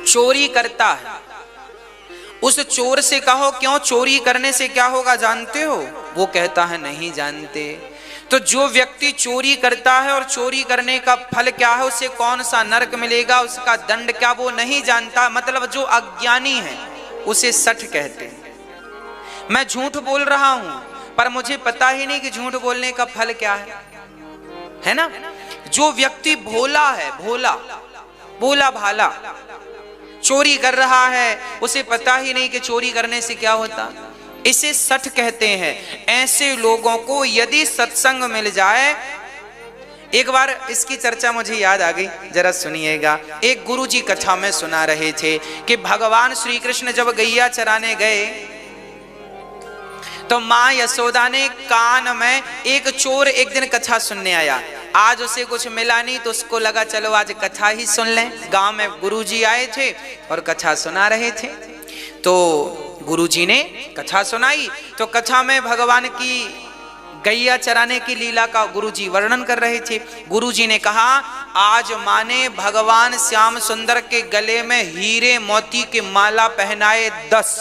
चोरी करता है, उस चोर से कहो क्यों चोरी करने से क्या होगा जानते हो? वो कहता है नहीं जानते। तो जो व्यक्ति चोरी करता है और चोरी करने का फल क्या है, उसे कौन सा नरक मिलेगा, उसका दंड क्या, वो नहीं जानता। मतलब जो अज्ञानी है उसे सठ कहते हैं। मैं झूठ बोल रहा हूं पर मुझे पता ही नहीं कि झूठ बोलने का फल क्या है ना। जो व्यक्ति भोला है, भोला भाला, चोरी कर रहा है, उसे पता ही नहीं कि चोरी करने से क्या होता, इसे सठ कहते हैं। ऐसे लोगों को यदि सत्संग मिल जाए, एक बार इसकी चर्चा मुझे याद आ गई, जरा सुनिएगा। एक गुरुजी कथा में सुना रहे थे कि भगवान श्री कृष्ण जब गैया चराने गए तो मां यशोदा ने कान में, एक चोर एक दिन कथा सुनने आया, आज उसे कुछ मिला नहीं तो उसको लगा चलो आज कथा ही सुन लें। गांव में गुरुजी आए थे और कथा सुना रहे थे, तो गुरुजी ने कथा सुनाई। तो कथा में भगवान की गैया चराने की लीला का गुरुजी वर्णन कर रहे थे। गुरुजी ने कहा आज माने भगवान श्याम सुंदर के गले में हीरे मोती की माला पहनाए 10,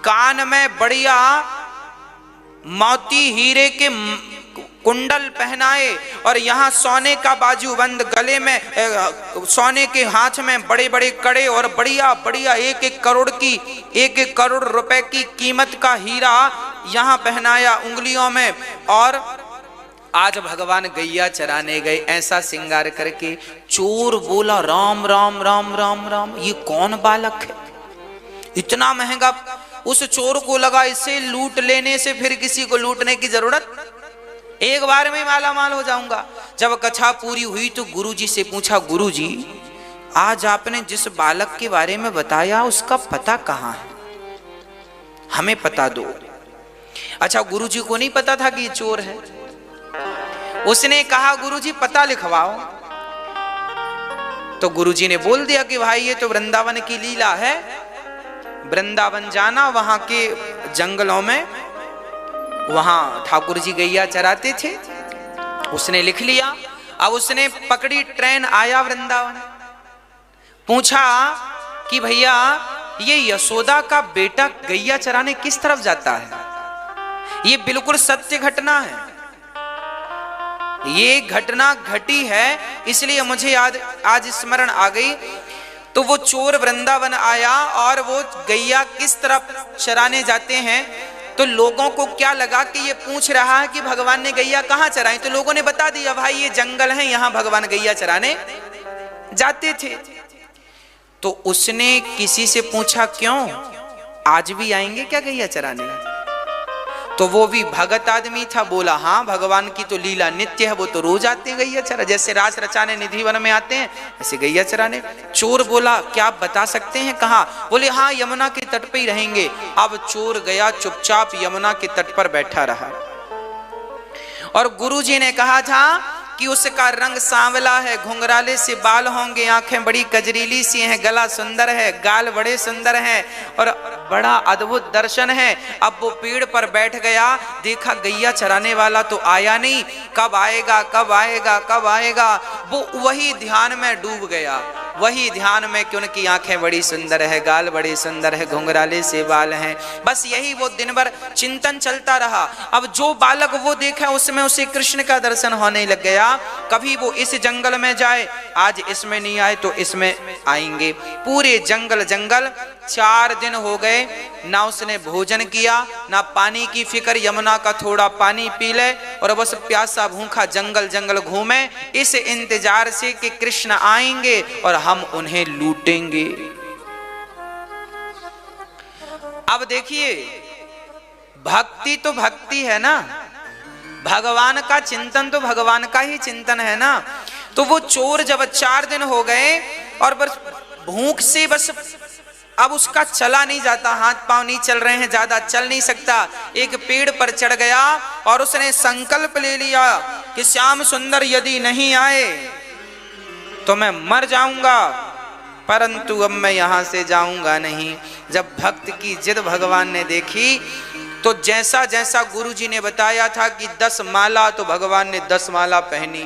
कान में बढ़िया मोती हीरे के कुंडल पहनाए और यहाँ सोने का बाजूबंद, गले में सोने के हाथ में बड़े बड़े कड़े और बढ़िया बढ़िया 1-1 करोड़ रुपए की कीमत का हीरा यहाँ पहनाया उंगलियों में। और आज भगवान गैया चराने गए ऐसा श्रृंगार करके। चोर बोला राम राम राम राम राम, ये कौन बालक है, इतना महंगा। उस चोर को लगा इसे लूट लेने से फिर किसी को लूटने की जरूरत, एक बार में माला माल हो जाऊंगा। जब कथा पूरी हुई तो गुरुजी से पूछा, गुरुजी आज आपने जिस बालक के बारे में बताया उसका पता कहाँ है, हमें पता दो। अच्छा, गुरुजी को नहीं पता था कि ये चोर है। उसने कहा गुरुजी पता लिखवाओ। तो गुरुजी ने बोल दिया कि भाई ये तो वृंदावन की लीला है, वृंदावन जाना, वहां के जंगलों में वहां ठाकुर जी गैया चराते थे। उसने लिख लिया। अब उसने पकड़ी ट्रेन, आया वृंदावन, पूछा कि भैया ये यशोदा का बेटा गैया चराने किस तरफ जाता है? ये बिल्कुल सत्य घटना है, ये घटना घटी है, इसलिए मुझे याद आज स्मरण आ गई। तो वो चोर वृंदावन आया और वो गैया किस तरफ चराने जाते हैं, तो लोगों को क्या लगा कि ये पूछ रहा है कि भगवान ने गैया कहाँ चराई। तो लोगों ने बता दिया भाई ये जंगल है, यहाँ भगवान गैया चराने जाते थे। तो उसने किसी से पूछा क्यों, आज भी आएंगे क्या गैया चराने? तो वो भी भगत आदमी था, बोला हाँ भगवान की तो लीला नित्य है, वो तो रोज आते हैं गैया चरा, जैसे रास रचाने निधि वन में आते हैं ऐसे गैया चराने। चोर बोला क्या आप बता सकते हैं कहाँ? बोले हाँ यमुना के तट पे ही रहेंगे। अब चोर गया चुपचाप यमुना के तट पर बैठा रहा और गुरुजी ने कहा था कि उसका रंग सांवला है, घुंघराले से बाल होंगे, आंखें बड़ी कजरीली सी हैं, गला सुंदर है, गाल बड़े सुंदर हैं और बड़ा अद्भुत दर्शन है। अब वो पेड़ पर बैठ गया, देखा गैया चराने वाला तो आया नहीं, कब आएगा कब आएगा कब आएगा। वो वही ध्यान में डूब गया, वही ध्यान में कि उनकी आंखें बड़ी सुंदर है, गाल बड़ी सुंदर है, घुंघराले से बाल हैं, बस यही वो दिन भर चिंतन चलता रहा। अब जो बालक वो देखा उसमें उसे कृष्ण का दर्शन होने लग गया। कभी वो इस जंगल में जाए, आज इसमें नहीं आए तो इसमें आएंगे। पूरे जंगल 4 दिन हो गए, ना उसने भोजन किया ना पानी की फिक्र, यमुना का थोड़ा पानी पी ले और बस प्यासा भूखा जंगल जंगल घूमे इस इंतजार से कि कृष्ण आएंगे और हम उन्हें लूटेंगे। अब देखिए भक्ति तो भक्ति है ना, भगवान का चिंतन तो भगवान का ही चिंतन है ना। तो वो चोर जब 4 दिन हो गए और बस भूख से बस अब उसका चला नहीं जाता, हाथ पांव नहीं चल रहे हैं, ज्यादा चल नहीं सकता, एक पेड़ पर चढ़ गया और उसने संकल्प ले लिया कि श्याम सुंदर यदि नहीं आए तो मैं मर जाऊंगा, परंतु अब मैं यहां से जाऊंगा नहीं। जब भक्त की जिद भगवान ने देखी तो जैसा जैसा गुरुजी ने बताया था कि 10 माला, तो भगवान ने 10 माला पहनी।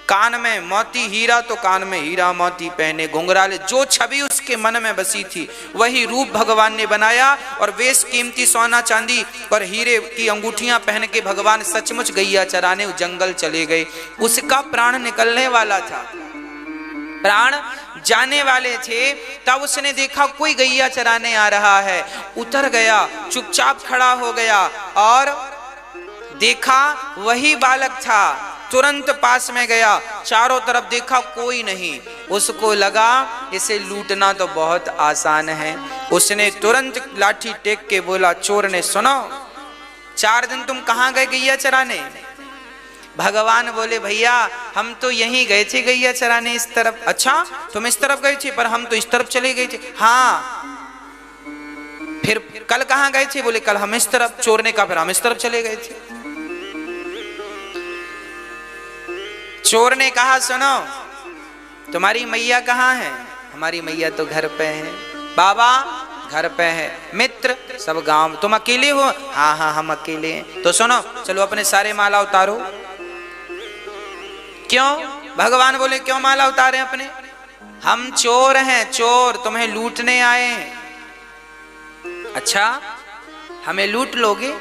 कान में मोती हीरा तो कान में हीरा मोती पहने, घुंघराले, जो छवि उसके मन में बसी थी वही रूप भगवान ने बनाया। और वेश कीमती सोना चांदी और हीरे की अंगूठियां पहन के भगवान सचमुच गैया चराने जंगल चले गए। उसका प्राण निकलने वाला था, प्राण जाने वाले थे, तब उसने देखा कोई गैया चराने आ रहा है, उतर गया, चुपचाप खड़ा हो गया और देखा वही बालक था। तुरंत पास में गया, चारों तरफ देखा कोई नहीं, उसको लगा इसे लूटना तो बहुत आसान है। उसने तुरंत लाठी टेक के बोला, चोर ने सुनो, 4 दिन तुम कहाँ गए गैया चराने? भगवान बोले, भैया हम तो यहीं गए थे गैया चराने, इस तरफ। अच्छा तुम इस तरफ गए थे, पर हम तो इस तरफ चले गए थे। हाँ फिर कल कहाँ गए थे? बोले कल हम इस तरफ। चोर ने कहा फिर हम इस तरफ चले गए थे। चोर ने कहा, सुनो तुम्हारी मैया कहाँ है? हमारी मैया तो घर पे है। बाबा घर पे है, मित्र सब गांव। तुम अकेले हो? हाँ हाँ हम अकेले हैं। तो सुनो चलो अपने सारे माला उतारो। क्यों? भगवान बोले क्यों माला उतारे अपने? हम चोर हैं, चोर तुम्हें लूटने आए हैं। अच्छा हमें लूट लोगे?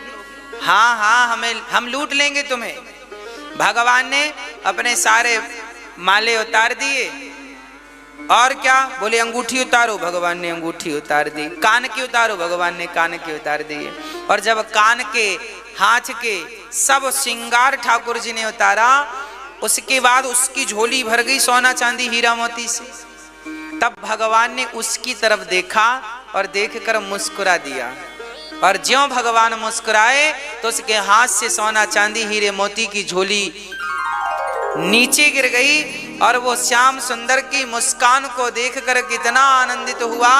हाँ हाँ हम लूट लेंगे तुम्हें। भगवान ने अपने सारे माले उतार दिए और क्या बोले, अंगूठी उतारो। भगवान ने अंगूठी उतार दी। कान की उतारो। भगवान ने कान की उतार दिए। और जब कान के, हाथ के सब श्रृंगार ठाकुर जी ने उतारा, उसके बाद उसकी झोली भर गई सोना चांदी हीरा मोती से। तब भगवान ने उसकी तरफ देखा और देखकर मुस्कुरा दिया। और ज्यों भगवान मुस्कुराए तो उसके हाथ से सोना चांदी हीरे मोती की झोली नीचे गिर गई। और वो श्याम सुंदर की मुस्कान को देखकर कितना आनंदित हुआ,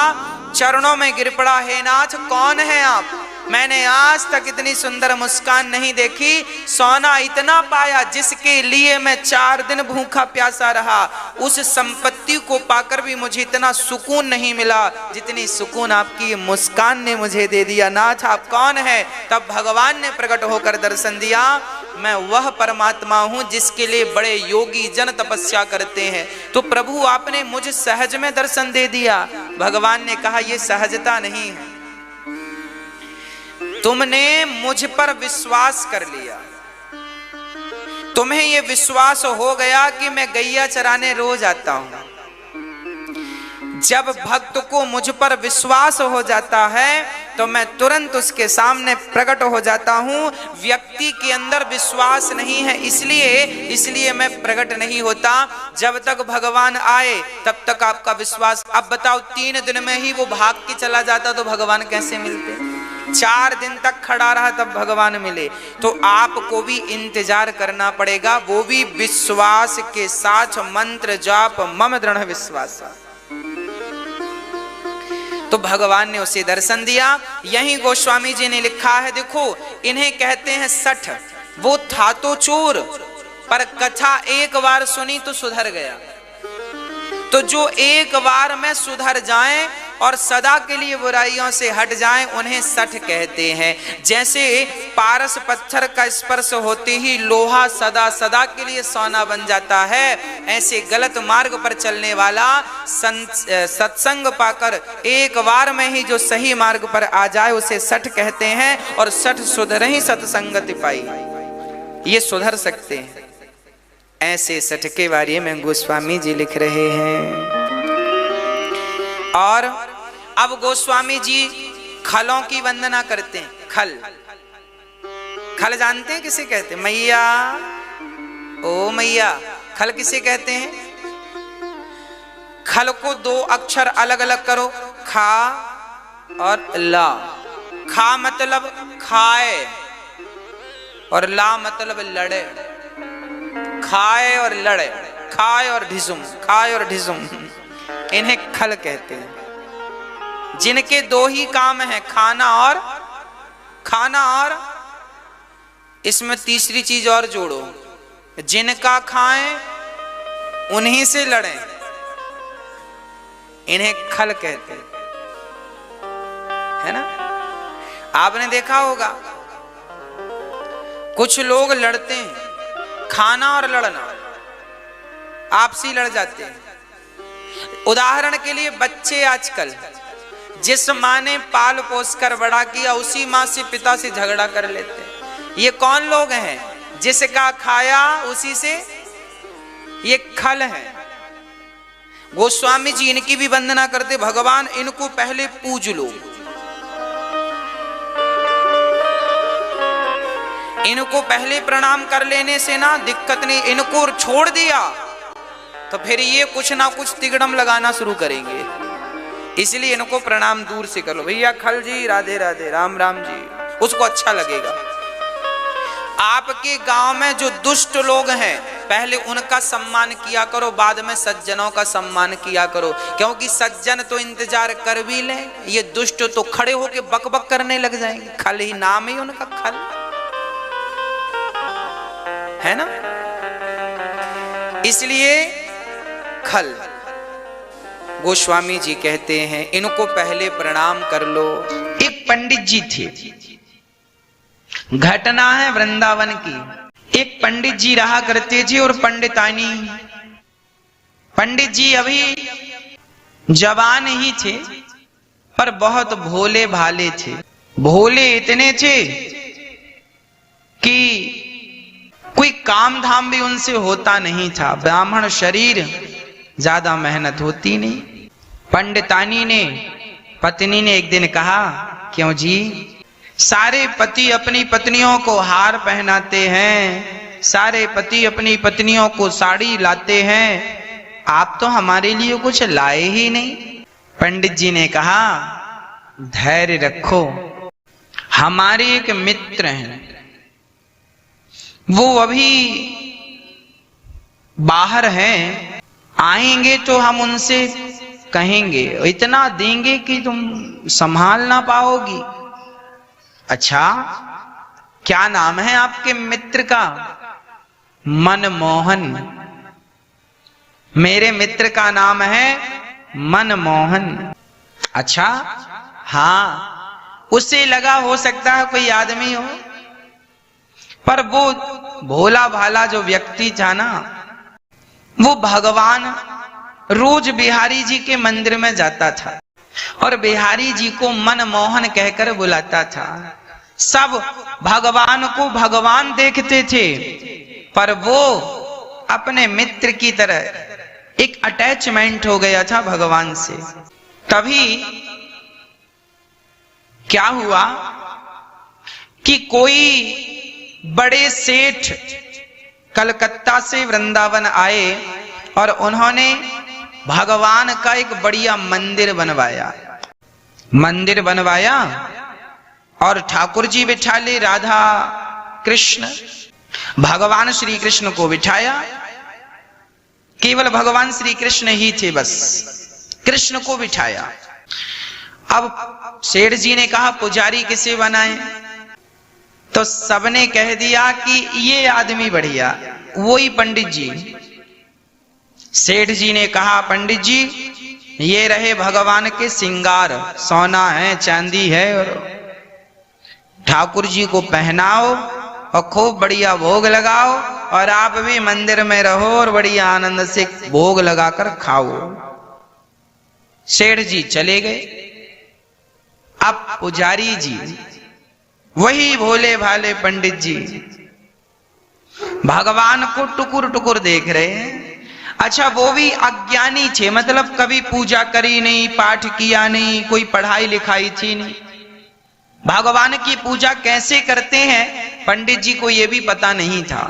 चरणों में गिर पड़ा, हे नाथ कौन है आप? मैंने आज तक इतनी सुंदर मुस्कान नहीं देखी। सोना इतना पाया जिसके लिए मैं 4 दिन भूखा प्यासा रहा, उस संपत्ति को पाकर भी मुझे इतना सुकून नहीं मिला जितनी सुकून आपकी मुस्कान ने मुझे दे दिया। नाथ आप कौन है? तब भगवान ने प्रकट होकर दर्शन दिया, मैं वह परमात्मा हूं जिसके लिए बड़े योगी जन तपस्या करते हैं। तो प्रभु आपने मुझे सहज में दर्शन दे दिया। भगवान ने कहा यह सहजता नहीं है, तुमने मुझ पर विश्वास कर लिया। तुम्हें यह विश्वास हो गया कि मैं गैया चराने रोज आता हूं। जब भक्त को मुझ पर विश्वास हो जाता है तो मैं तुरंत उसके सामने प्रकट हो जाता हूं। व्यक्ति के अंदर विश्वास नहीं है, इसलिए मैं प्रकट नहीं होता। जब तक भगवान आए तब तक आपका विश्वास। अब बताओ 3 दिन में ही वो भाग के चला जाता तो भगवान कैसे मिलते? 4 दिन तक खड़ा रहा तब भगवान मिले। तो आपको भी इंतजार करना पड़ेगा, वो भी विश्वास के साथ। मंत्र जाप मम दृढ़ विश्वास। तो भगवान ने उसे दर्शन दिया। यही गोस्वामी जी ने लिखा है, देखो इन्हें कहते हैं सठ। वो था तो चोर, पर कथा एक बार सुनी तो सुधर गया। तो जो एक बार में सुधर जाएं और सदा के लिए बुराइयों से हट जाएं, उन्हें सठ कहते हैं। जैसे पारस पत्थर का स्पर्श होते ही लोहा सदा सदा के लिए सोना बन जाता है, ऐसे गलत मार्ग पर चलने वाला सत्संग पाकर एक बार में ही जो सही मार्ग पर आ जाए उसे सठ कहते हैं। और सठ सुधर ही सत्संगति पाई, ये सुधर सकते हैं। ऐसे सठ के बारे में गोस्वामी जी लिख रहे हैं। और अब गोस्वामी जी खलों की वंदना करते हैं। खल जानते हैं किसे कहते हैं? मैया, ओ मैया। खल किसे कहते हैं? खल को 2 अक्षर अलग अलग करो, खा और ला। खा मतलब खाए और ला मतलब लड़े। खाए और लड़े, खाए और ढिसुम, खाए और ढिसुम, इन्हें खल कहते हैं। जिनके 2 ही काम हैं, खाना और इसमें तीसरी चीज और जोड़ो, जिनका खाएं उन्हीं से लड़ें, इन्हें खल कहते हैं, है ना? आपने देखा होगा कुछ लोग लड़ते हैं, खाना और लड़ना। आपसी लड़ जाते हैं। उदाहरण के लिए बच्चे आजकल, जिस माँ ने पाल पोस कर बड़ा किया उसी माँ से पिता से झगड़ा कर लेते हैं। ये कौन लोग हैं? जिसका खाया उसी से, ये खल है। गोस्वामी जी इनकी भी वंदना करते, भगवान इनको पहले पूज लो, इनको पहले प्रणाम कर लेने से ना दिक्कत नहीं, इनको छोड़ दिया तो फिर ये कुछ ना कुछ तिगड़म लगाना शुरू करेंगे, इसलिए इनको प्रणाम दूर से कर लो। भैया खल जी राधे राधे, राम राम जी, उसको अच्छा लगेगा। आपके गांव में जो दुष्ट लोग हैं पहले उनका सम्मान किया करो, बाद में सज्जनों का सम्मान किया करो, क्योंकि सज्जन तो इंतजार कर भी ले, ये दुष्ट तो खड़े होके बक बक करने लग जाएंगे। खल ही नाम ही उनका, खल है ना, इसलिए खल। गोस्वामी जी कहते हैं इनको पहले प्रणाम कर लो। एक पंडित जी थे, घटना है वृंदावन की। एक पंडित जी रहा करते थे और पंडितानी। पंडित जी अभी जवान ही थे पर बहुत भोले भाले थे। भोले इतने थे कि कोई काम धाम भी उनसे होता नहीं था। ब्राह्मण शरीर, ज्यादा मेहनत होती नहीं। पंडितानी ने, पत्नी ने एक दिन कहा, क्यों जी, सारे पति अपनी पत्नियों को हार पहनाते हैं, सारे पति अपनी पत्नियों को साड़ी लाते हैं, आप तो हमारे लिए कुछ लाए ही नहीं। पंडित जी ने कहा, धैर्य रखो, हमारे एक मित्र हैं, वो अभी बाहर हैं, आएंगे तो हम उनसे कहेंगे, इतना देंगे कि तुम संभाल ना पाओगी। अच्छा, क्या नाम है आपके मित्र का? मनमोहन। मेरे मित्र का नाम है मनमोहन। अच्छा, हाँ, उसे लगा हो सकता है कोई आदमी हो, पर वो भोला भाला जो व्यक्ति था ना, वो भगवान रोज बिहारी जी के मंदिर में जाता था और बिहारी जी को मनमोहन कहकर बुलाता था। सब भगवान को भगवान देखते थे, पर वो अपने मित्र की तरह एक अटैचमेंट हो गया था भगवान से। तभी क्या हुआ कि कोई बड़े सेठ कलकत्ता से वृंदावन आए और उन्होंने भगवान का एक बढ़िया मंदिर बनवाया। मंदिर बनवाया और ठाकुर जी बिठा ले, राधा कृष्ण, भगवान श्री कृष्ण को बिठाया। केवल भगवान श्री कृष्ण ही थे, बस कृष्ण को बिठाया। अब सेठ जी ने कहा, पुजारी किसे बनाए? तो सबने कह दिया कि ये आदमी बढ़िया, वही पंडित जी। सेठ जी ने कहा, पंडित जी ये रहे भगवान के श्रृंगार, सोना है, चांदी है, और ठाकुर जी को पहनाओ और खूब बढ़िया भोग लगाओ, और आप भी मंदिर में रहो और बढ़िया आनंद से भोग लगाकर खाओ। सेठ जी चले गए। अब पुजारी जी, वही भोले भाले पंडित जी, भगवान को टुकुर टुकुर देख रहे हैं। अच्छा, वो भी अज्ञानी थे, मतलब कभी पूजा करी नहीं, पाठ किया नहीं, कोई पढ़ाई लिखाई थी नहीं। भगवान की पूजा कैसे करते हैं पंडित जी को ये भी पता नहीं था।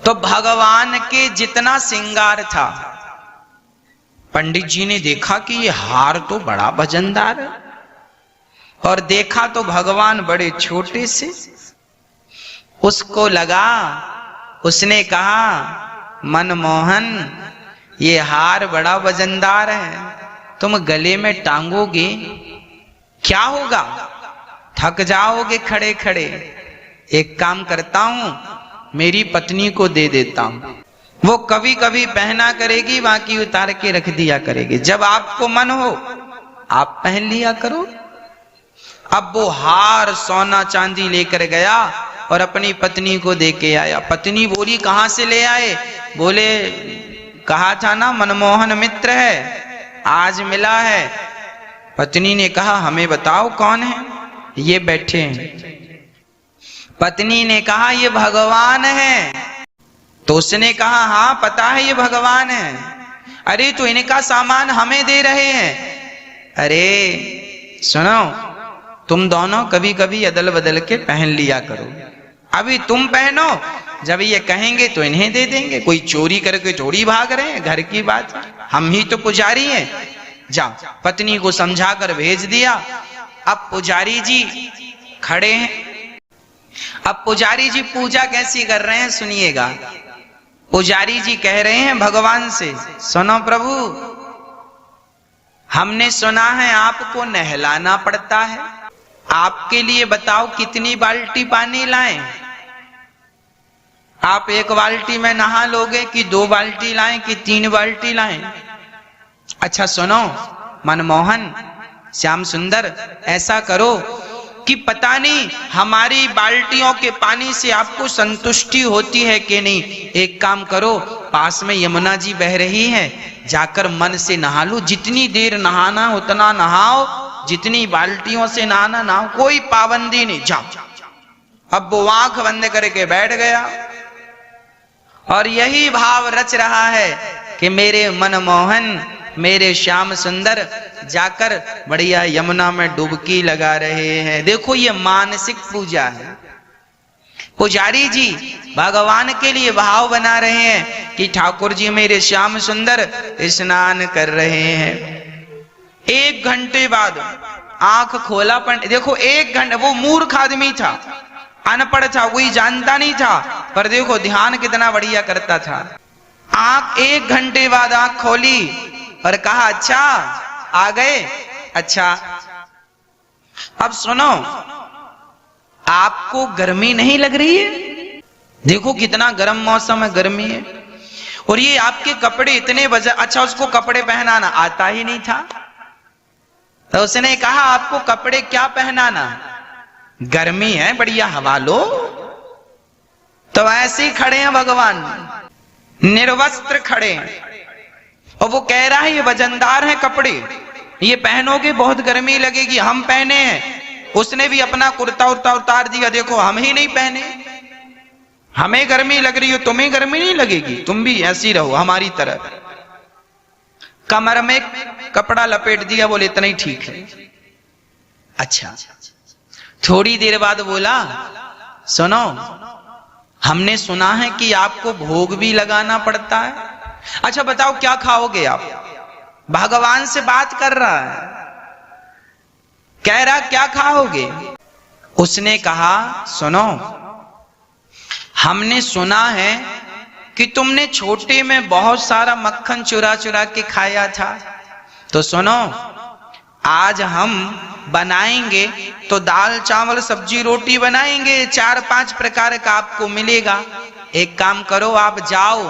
तो भगवान के जितना श्रृंगार था, पंडित जी ने देखा कि ये हार तो बड़ा वजनदार है, और देखा तो भगवान बड़े छोटे से। उसको लगा, उसने कहा, मनमोहन ये हार बड़ा वजनदार है, तुम गले में टांगोगे क्या होगा? थक जाओगे खड़े खड़े। एक काम करता हूं, मेरी पत्नी को दे देता हूं, वो कभी कभी पहना करेगी, बाकी उतार के रख दिया करेगी, जब आपको मन हो आप पहन लिया करो। अब वो हार सोना चांदी लेकर गया और अपनी पत्नी को दे के आया। पत्नी बोली, कहां से ले आए? बोले कहा था ना मनमोहन मित्र है, आज मिला है। पत्नी ने कहा हमें बताओ कौन है, ये बैठे हैं। पत्नी ने कहा ये भगवान है। तो उसने कहा हाँ पता है ये भगवान है। अरे तो इनका सामान हमें दे रहे हैं। अरे सुनो, तुम दोनों कभी कभी अदल बदल के पहन लिया करो, अभी तुम पहनो, जब ये कहेंगे तो इन्हें दे देंगे। कोई चोरी करके थोड़ी भाग रहे हैं, घर की बात, हम ही तो पुजारी हैं। जाओ। पत्नी को समझाकर भेज दिया। अब पुजारी जी खड़े हैं। अब पुजारी जी पूजा कैसी कर रहे हैं सुनिएगा। पुजारी जी कह रहे हैं भगवान से, सुनो प्रभु, हमने सुना है आपको नहलाना पड़ता है, आपके लिए बताओ कितनी बाल्टी पानी लाएं? आप एक बाल्टी में नहा लोगे कि 2 बाल्टी लाएं कि 3 बाल्टी लाएं? अच्छा सुनो मनमोहन, श्याम सुंदर, ऐसा करो कि पता नहीं हमारी बाल्टियों के पानी से आपको संतुष्टि होती है कि नहीं। एक काम करो, पास में यमुना जी बह रही है, जाकर मन से नहा लो, जितनी देर नहाना उतना नहाओ, जितनी बाल्टियों से नहाना नहाओ, कोई पाबंदी नहीं, जाओ। अब वो आंख बंद करके बैठ गया और यही भाव रच रहा है कि मेरे मनमोहन, मेरे श्याम सुंदर जाकर बढ़िया यमुना में डुबकी लगा रहे हैं। देखो ये मानसिक पूजा है। पुजारी जी भगवान के लिए भाव बना रहे हैं कि ठाकुर जी मेरे श्याम सुंदर स्नान कर रहे हैं। 1 घंटे बाद आंख खोला, पंडित देखो 1 घंटे, वो मूर्ख आदमी था, अनपढ़ था, कोई जानता नहीं था, पर देखो ध्यान कितना बढ़िया करता था। आंख 1 घंटे बाद आंख खोली और कहा अच्छा आ गए, अच्छा अब सुनो, आपको गर्मी नहीं लग रही है? देखो कितना गर्म मौसम है, गर्मी है, और ये आपके कपड़े इतने वजन। अच्छा उसको कपड़े पहनाना आता ही नहीं था, तो उसने कहा आपको कपड़े क्या पहनाना, गर्मी है बढ़िया हवा लो। तो ऐसे ही खड़े हैं भगवान, निर्वस्त्र खड़े हैं, और वो कह रहा है ये वजनदार है कपड़े, ये पहनोगे बहुत गर्मी लगेगी, हम पहने हैं। उसने भी अपना कुर्ता उर्ता उतार दिया, देखो हम ही नहीं पहने, हमें गर्मी लग रही हो, तुम्हें गर्मी नहीं लगेगी, तुम भी ऐसी रहो हमारी तरह। कमर में कपड़ा लपेट दिया, बोले इतना ही ठीक है। अच्छा थोड़ी देर बाद बोला सुनो, हमने सुना है कि आपको भोग भी लगाना पड़ता है, अच्छा बताओ क्या खाओगे आप? भगवान से बात कर रहा है, कह रहा क्या खाओगे? उसने कहा सुनो, हमने सुना है कि तुमने छोटे में बहुत सारा मक्खन चुरा चुरा के खाया था, तो सुनो आज हम बनाएंगे तो दाल चावल सब्जी रोटी बनाएंगे, 4-5 प्रकार का आपको मिलेगा। एक काम करो आप जाओ,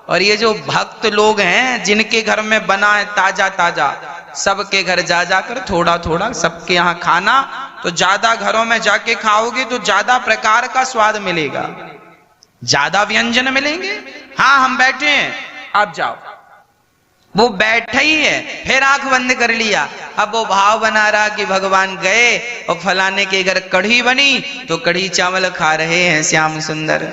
और ये जो भक्त लोग हैं जिनके घर में बना है ताजा ताजा, सबके घर जा जाकर थोड़ा थोड़ा सबके यहाँ खाना, तो ज्यादा घरों में जाके खाओगे तो ज्यादा प्रकार का स्वाद मिलेगा, ज्यादा व्यंजन मिलेंगे। हाँ हम बैठे हैं, आप जाओ। वो बैठा ही है, फिर आंख बंद कर लिया। अब वो भाव बना रहा कि भगवान गए और फलाने के घर कढ़ी बनी तो कढ़ी चावल खा रहे हैं श्याम सुंदर,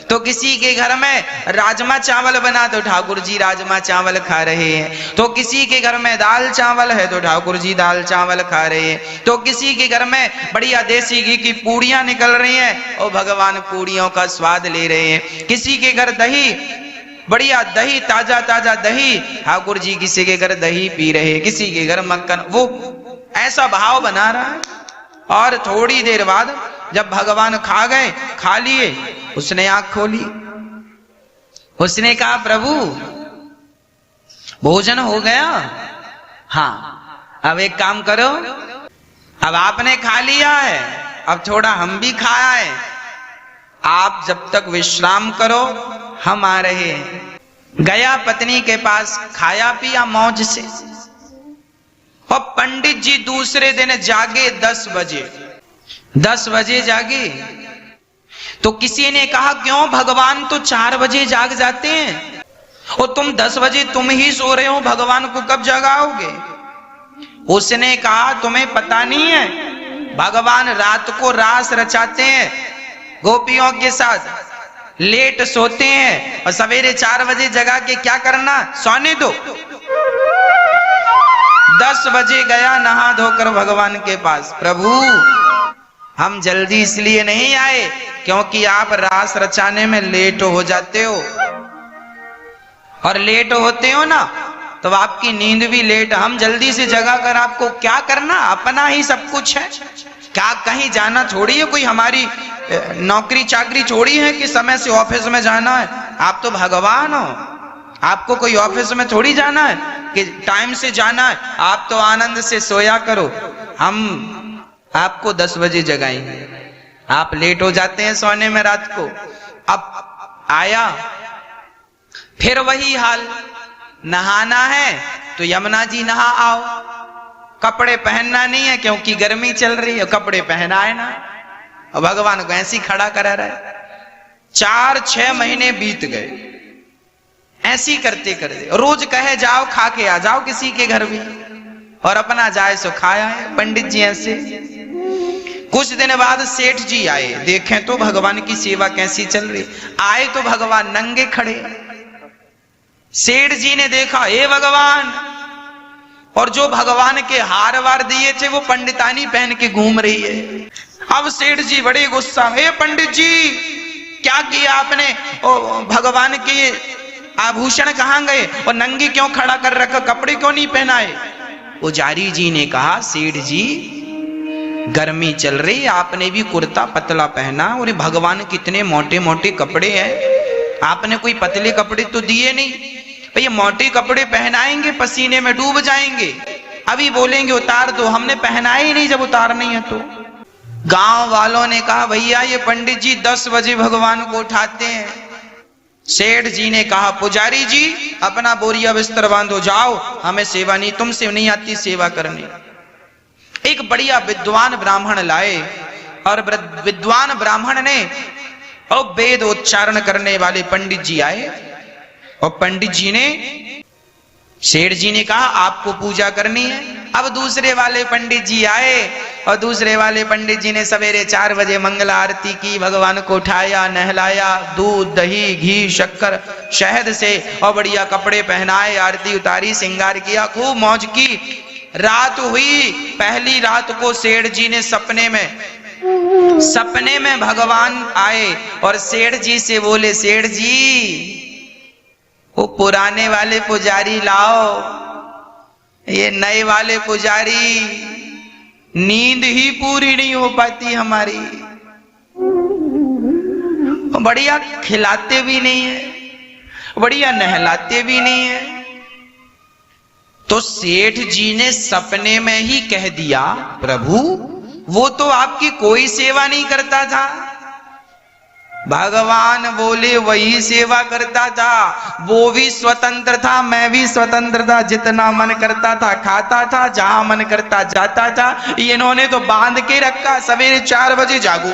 तो किसी के घर में राजमा चावल बना तो ठाकुर जी राजमा चावल खा रहे हैं, तो किसी के घर में दाल चावल है तो ठाकुर जी दाल चावल खा रहे हैं, तो किसी के घर में बढ़िया देसी घी की पूड़ियां निकल रही हैं और भगवान पूड़ियों का स्वाद ले रहे हैं, किसी के घर दही बढ़िया दही ताजा ताजा दही, ठाकुर जी किसी के घर दही पी रहे, किसी के घर मक्खन, वो ऐसा भाव बना रहा है। और थोड़ी देर बाद जब भगवान खा गए, खा लिए, उसने आंख खोली, उसने कहा प्रभु भोजन हो गया? हाँ, अब एक काम करो, अब आपने खा लिया है, अब थोड़ा हम भी खाए, आप जब तक विश्राम करो हम आ रहे हैं। गया पत्नी के पास, खाया पिया मौज से, और पंडित जी दूसरे दिन जागे 10 बजे। 10 बजे जागे तो किसी ने कहा क्यों, भगवान तो 4 बजे जाग जाते हैं। और तुम 10 बजे तुम ही सो रहे हो, भगवान को कब जगाओगे? उसने कहा तुम्हें पता नहीं है, भगवान रात को रास रचाते हैं गोपियों के साथ, लेट सोते हैं और सवेरे 4 बजे जगा के क्या करना, सोने दो। 10 बजे गया नहा धोकर भगवान के पास, प्रभु हम जल्दी इसलिए नहीं आए क्योंकि आप रास रचाने में लेट हो जाते हो, और लेट होते हो ना तो आपकी नींद भी लेट। हम जल्दी से जगा कर आपको क्या करना, अपना ही सब कुछ है, क्या कहीं जाना थोड़ी है, कोई हमारी नौकरी चाकरी छोड़ी है कि समय से ऑफिस में जाना है। आप तो भगवान हो, आपको कोई ऑफिस में थोड़ी जाना है कि टाइम से जाना है। आप तो आनंद से सोया करो, हम आपको 10 बजे जगाएंगे, आप लेट हो जाते हैं सोने में रात को। अब आया फिर वही हाल, नहाना है तो यमुना जी नहा आओ, कपड़े पहनना नहीं है क्योंकि गर्मी चल रही है, कपड़े पहनाए ना, और भगवान को ऐसी खड़ा करा रहे। 4-6 महीने बीत गए ऐसी करते करते, रोज कहे जाओ खा के आ जाओ किसी के घर भी, और अपना जाए सो खाया है पंडित जी ऐसे। कुछ दिन बाद सेठ जी आए, देखें तो भगवान की सेवा कैसी चल रही। आए तो भगवान नंगे खड़े। सेठ जी ने देखा, हे भगवान, और जो भगवान के हार वार दिए थे वो पंडितानी पहन के घूम रही है। अब सेठ जी बड़े गुस्सा, हे पंडित जी क्या किया आपने, ओ भगवान के आभूषण कहां गए और नंगी क्यों खड़ा कर रखा, कपड़े क्यों नहीं पहनाए? पुजारी जी ने कहा, सेठ जी गर्मी चल रही, आपने भी कुर्ता पतला पहना, और भगवान कितने मोटे मोटे कपड़े हैं, आपने कोई पतले कपड़े तो दिए नहीं। भैया मोटे कपड़े पहनाएंगे पसीने में डूब जाएंगे, अभी बोलेंगे उतार दो, हमने पहनाए ही नहीं जब उतारनी है तो। गांव वालों ने कहा, भैया ये पंडित जी 10 बजे भगवान को उठाते हैं। सेठ जी ने कहा, पुजारी जी अपना बोरिया बिस्तर बांधो, जाओ, हमें सेवा नहीं, तुमसे नहीं आती सेवा करनी। एक बढ़िया विद्वान ब्राह्मण लाए, और विद्वान ब्राह्मण ने और वेद उच्चारण करने वाले पंडित जी आए, और पंडित जी ने, सेठ जी ने कहा आपको पूजा करनी है। अब दूसरे वाले पंडित जी आए, और दूसरे वाले पंडित जी ने सवेरे 4 बजे मंगला आरती की, भगवान को उठाया, नहलाया, दूध दही घी शक्कर शहद से, और बढ़िया कपड़े पहनाए, आरती उतारी, श्रृंगार किया, खूब मौज की। रात हुई, पहली रात को सेठ जी ने सपने में भगवान आए और सेठ जी से बोले, सेठ जी वो पुराने वाले पुजारी लाओ, ये नए वाले पुजारी नींद ही पूरी नहीं हो पाती हमारी, बढ़िया खिलाते भी नहीं है, बढ़िया नहलाते भी नहीं है। तो सेठ जी ने सपने में ही कह दिया, प्रभु वो तो आपकी कोई सेवा नहीं करता था। भगवान बोले, वही सेवा करता था, वो भी स्वतंत्र था, मैं भी स्वतंत्र था, जितना मन करता था खाता था, जहां मन करता जाता था। इन्होंने तो बांध के रखा, सवेरे 4 बजे जागो,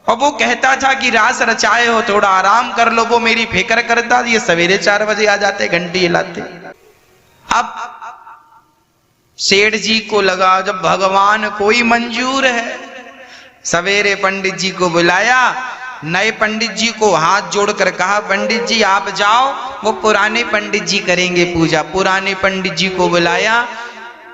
और वो कहता था कि रास रचाए हो थोड़ा आराम कर लो, वो मेरी फिक्र करता, ये सवेरे 4 बजे आ जाते, घंटी हिलाते। अब सेठ जी को लगा जब भगवान कोई मंजूर है, सवेरे पंडित जी को बुलाया, नए पंडित जी को हाथ जोड़कर कहा, पंडित जी आप जाओ, वो पुराने पंडित जी करेंगे पूजा। पुराने पंडित जी को बुलाया,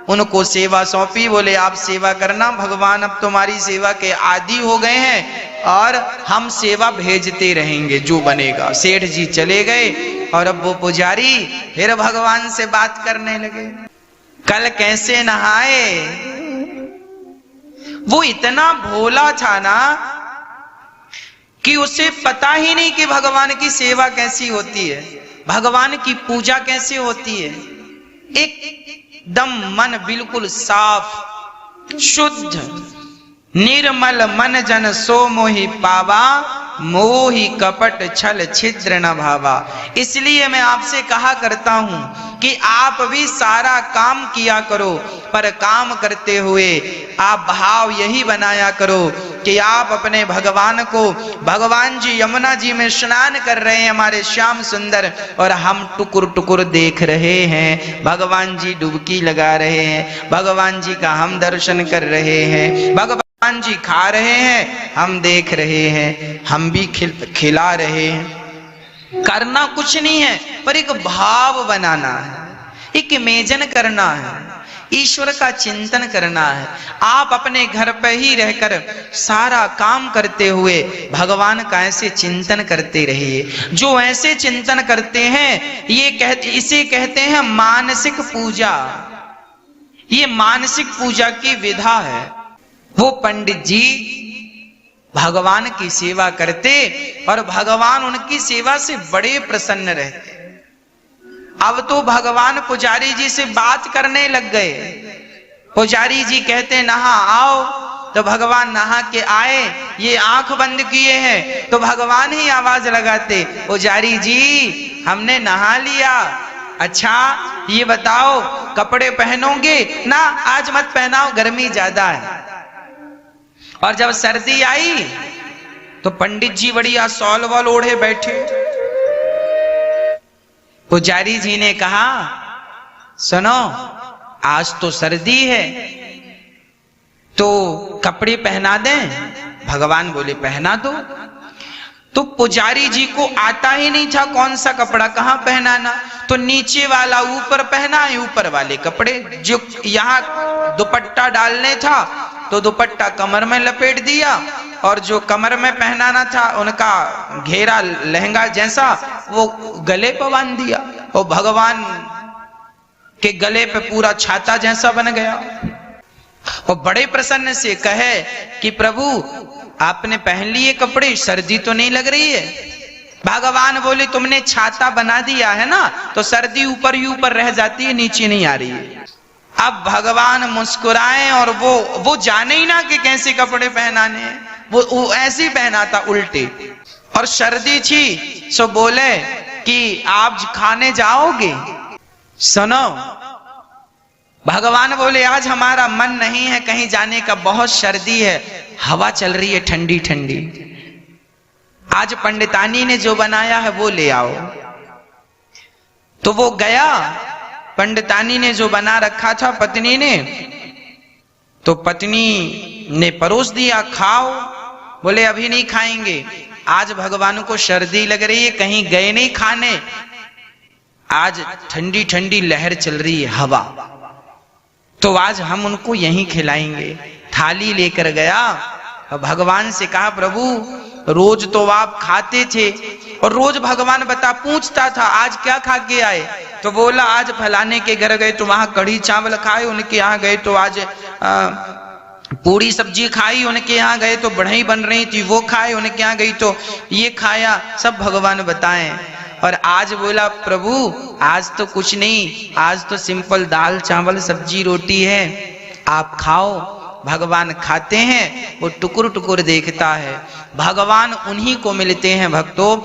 उनको सेवा सौंपी, बोले आप सेवा करना, भगवान अब तुम्हारी सेवा के आदी हो गए हैं और हम सेवा भेजते रहेंगे जो बनेगा। सेठ जी चले गए, और अब वो पुजारी फिर भगवान से बात करने लगे, कल कैसे नहाए। वो इतना भोला था ना कि उसे पता ही नहीं कि भगवान की सेवा कैसी होती है, भगवान की पूजा कैसे होती है। एकदम मन बिल्कुल साफ शुद्ध निर्मल मन जन सो मोहि पावा, मोहि कपट छल छिद्र न भावा। इसलिए मैं आपसे कहा करता हूं कि आप भी सारा काम किया करो, पर काम करते हुए आप भाव यही बनाया करो कि आप अपने भगवान को, भगवान जी यमुना जी में स्नान कर रहे हैं हमारे श्याम सुंदर, और हम टुकुर टुकुर देख रहे हैं। भगवान जी डुबकी लगा रहे हैं, भगवान जी का हम दर्शन कर रहे हैं, भगवान जी खा रहे हैं, हम देख रहे हैं, हम भी खिला रहे हैं। करना कुछ नहीं है, पर एक भाव बनाना है, एक इमेजिन करना है, ईश्वर का चिंतन करना है। आप अपने घर पर ही रहकर सारा काम करते हुए भगवान का ऐसे चिंतन करते रहिए। जो ऐसे चिंतन करते हैं इसे कहते हैं मानसिक पूजा। ये मानसिक पूजा की विधा है। वो पंडित जी भगवान की सेवा करते और भगवान उनकी सेवा से बड़े प्रसन्न रहते। अब तो भगवान पुजारी जी से बात करने लग गए। पुजारी जी कहते नहा आओ, तो भगवान नहा के आए, ये आंख बंद किए हैं, तो भगवान ही आवाज लगाते, पुजारी जी हमने नहा लिया, अच्छा ये बताओ कपड़े पहनोगे ना? आज मत पहनाओ, गर्मी ज्यादा है। और जब सर्दी आई तो पंडित जी बढ़िया सॉल वॉल ओढ़े बैठे। पुजारी जी ने कहा सुनो आज तो सर्दी है तो कपड़े पहना दें? भगवान बोले पहना दो। तो पुजारी जी को आता ही नहीं था कौन सा कपड़ा कहां पहनाना, तो नीचे वाला ऊपर पहना, ऊपर वाले कपड़े जो यहां दुपट्टा डालने था तो दुपट्टा कमर में लपेट दिया, और जो कमर में पहनाना था उनका घेरा लहंगा जैसा वो गले पर बांध दिया, और भगवान के गले पे पूरा छाता जैसा बन गया। और बड़े प्रसन्न से कहे कि प्रभु आपने पहन लिए कपड़े, सर्दी तो नहीं लग रही है? भगवान बोले तुमने छाता बना दिया है ना, तो सर्दी ऊपर ही ऊपर रह जाती है, नीचे नहीं आ रही है। अब भगवान मुस्कुराए और वो जाने ही ना कि कैसे कपड़े पहनाने हैं, वो ऐसे ही पहना था उल्टे। और सर्दी थी सो बोले कि आप खाने जाओगे? सुनो भगवान बोले आज हमारा मन नहीं है कहीं जाने का, बहुत सर्दी है, हवा चल रही है ठंडी ठंडी, आज पंडितानी ने जो बनाया है वो ले आओ। तो वो गया, पंडितानी ने जो बना रखा था पत्नी ने, तो पत्नी ने परोस दिया, खाओ। बोले अभी नहीं खाएंगे, आज भगवान को सर्दी लग रही है, कहीं गए नहीं खाने, आज ठंडी ठंडी लहर चल रही है हवा, तो आज हम उनको यहीं खिलाएंगे। थाली लेकर गया और भगवान से कहा प्रभु रोज तो आप खाते थे, और रोज भगवान पूछता था आज क्या खा के आए, तो बोला आज फलाने के घर गए तो वहां कढ़ी चावल खाए, उनके यहाँ गए तो आज पूरी सब्जी खाई, उनके यहाँ गए तो बढ़ई बन रही थी वो खाए, उनके यहाँ गई तो ये खाया, सब भगवान बताएं। और आज बोला प्रभु आज तो कुछ नहीं, आज तो सिंपल दाल चावल सब्जी रोटी है, आप खाओ। भगवान खाते हैं, वो टुकुर टुकुर देखता है। भगवान उन्हीं को मिलते हैं भक्तों,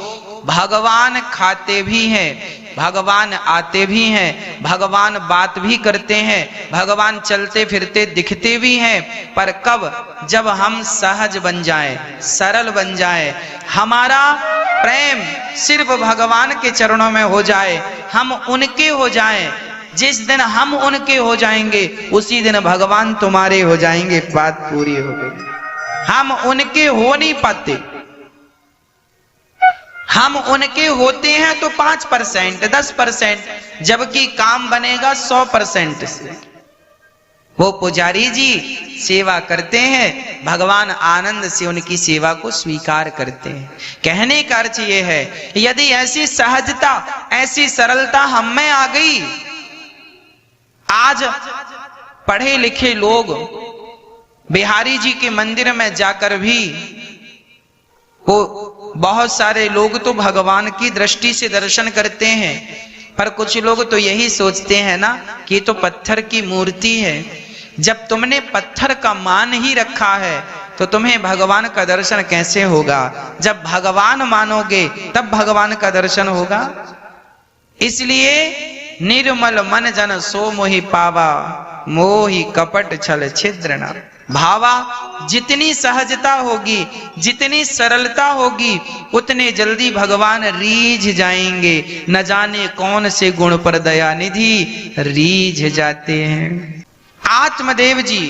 भगवान खाते भी हैं, भगवान आते भी हैं, भगवान बात भी करते हैं, भगवान चलते फिरते दिखते भी हैं, पर कब? जब हम सहज बन जाएं, सरल बन जाएं, हमारा प्रेम सिर्फ भगवान के चरणों में हो जाए, हम उनके हो जाएं। जिस दिन हम उनके हो जाएंगे उसी दिन भगवान तुम्हारे हो जाएंगे, बात पूरी हो गई। हम उनके हो नहीं पाते, हम उनके होते हैं तो 5% 10%, जबकि काम बनेगा 100% से। वो पुजारी जी सेवा करते हैं, भगवान आनंद से उनकी सेवा को स्वीकार करते हैं। कहने का अर्थ ये है यदि ऐसी सहजता ऐसी सरलता हम में आ गई, आज पढ़े लिखे लोग बिहारी जी के मंदिर में जाकर भी, वो बहुत सारे लोग तो भगवान की दृष्टि से दर्शन करते हैं, पर कुछ लोग तो यही सोचते हैं ना कि ये तो पत्थर की मूर्ति है। जब तुमने पत्थर का मान ही रखा है तो तुम्हें भगवान का दर्शन कैसे होगा? जब भगवान मानोगे तब भगवान का दर्शन होगा। इसलिए निर्मल मन जन सो मोहि पावा, मोहि कपट छल छिद्र न भावा। जितनी सहजता होगी, जितनी सरलता होगी, उतने जल्दी भगवान रीझ जाएंगे। न जाने कौन से गुण पर दया निधि रीझ जाते हैं। आत्मदेव जी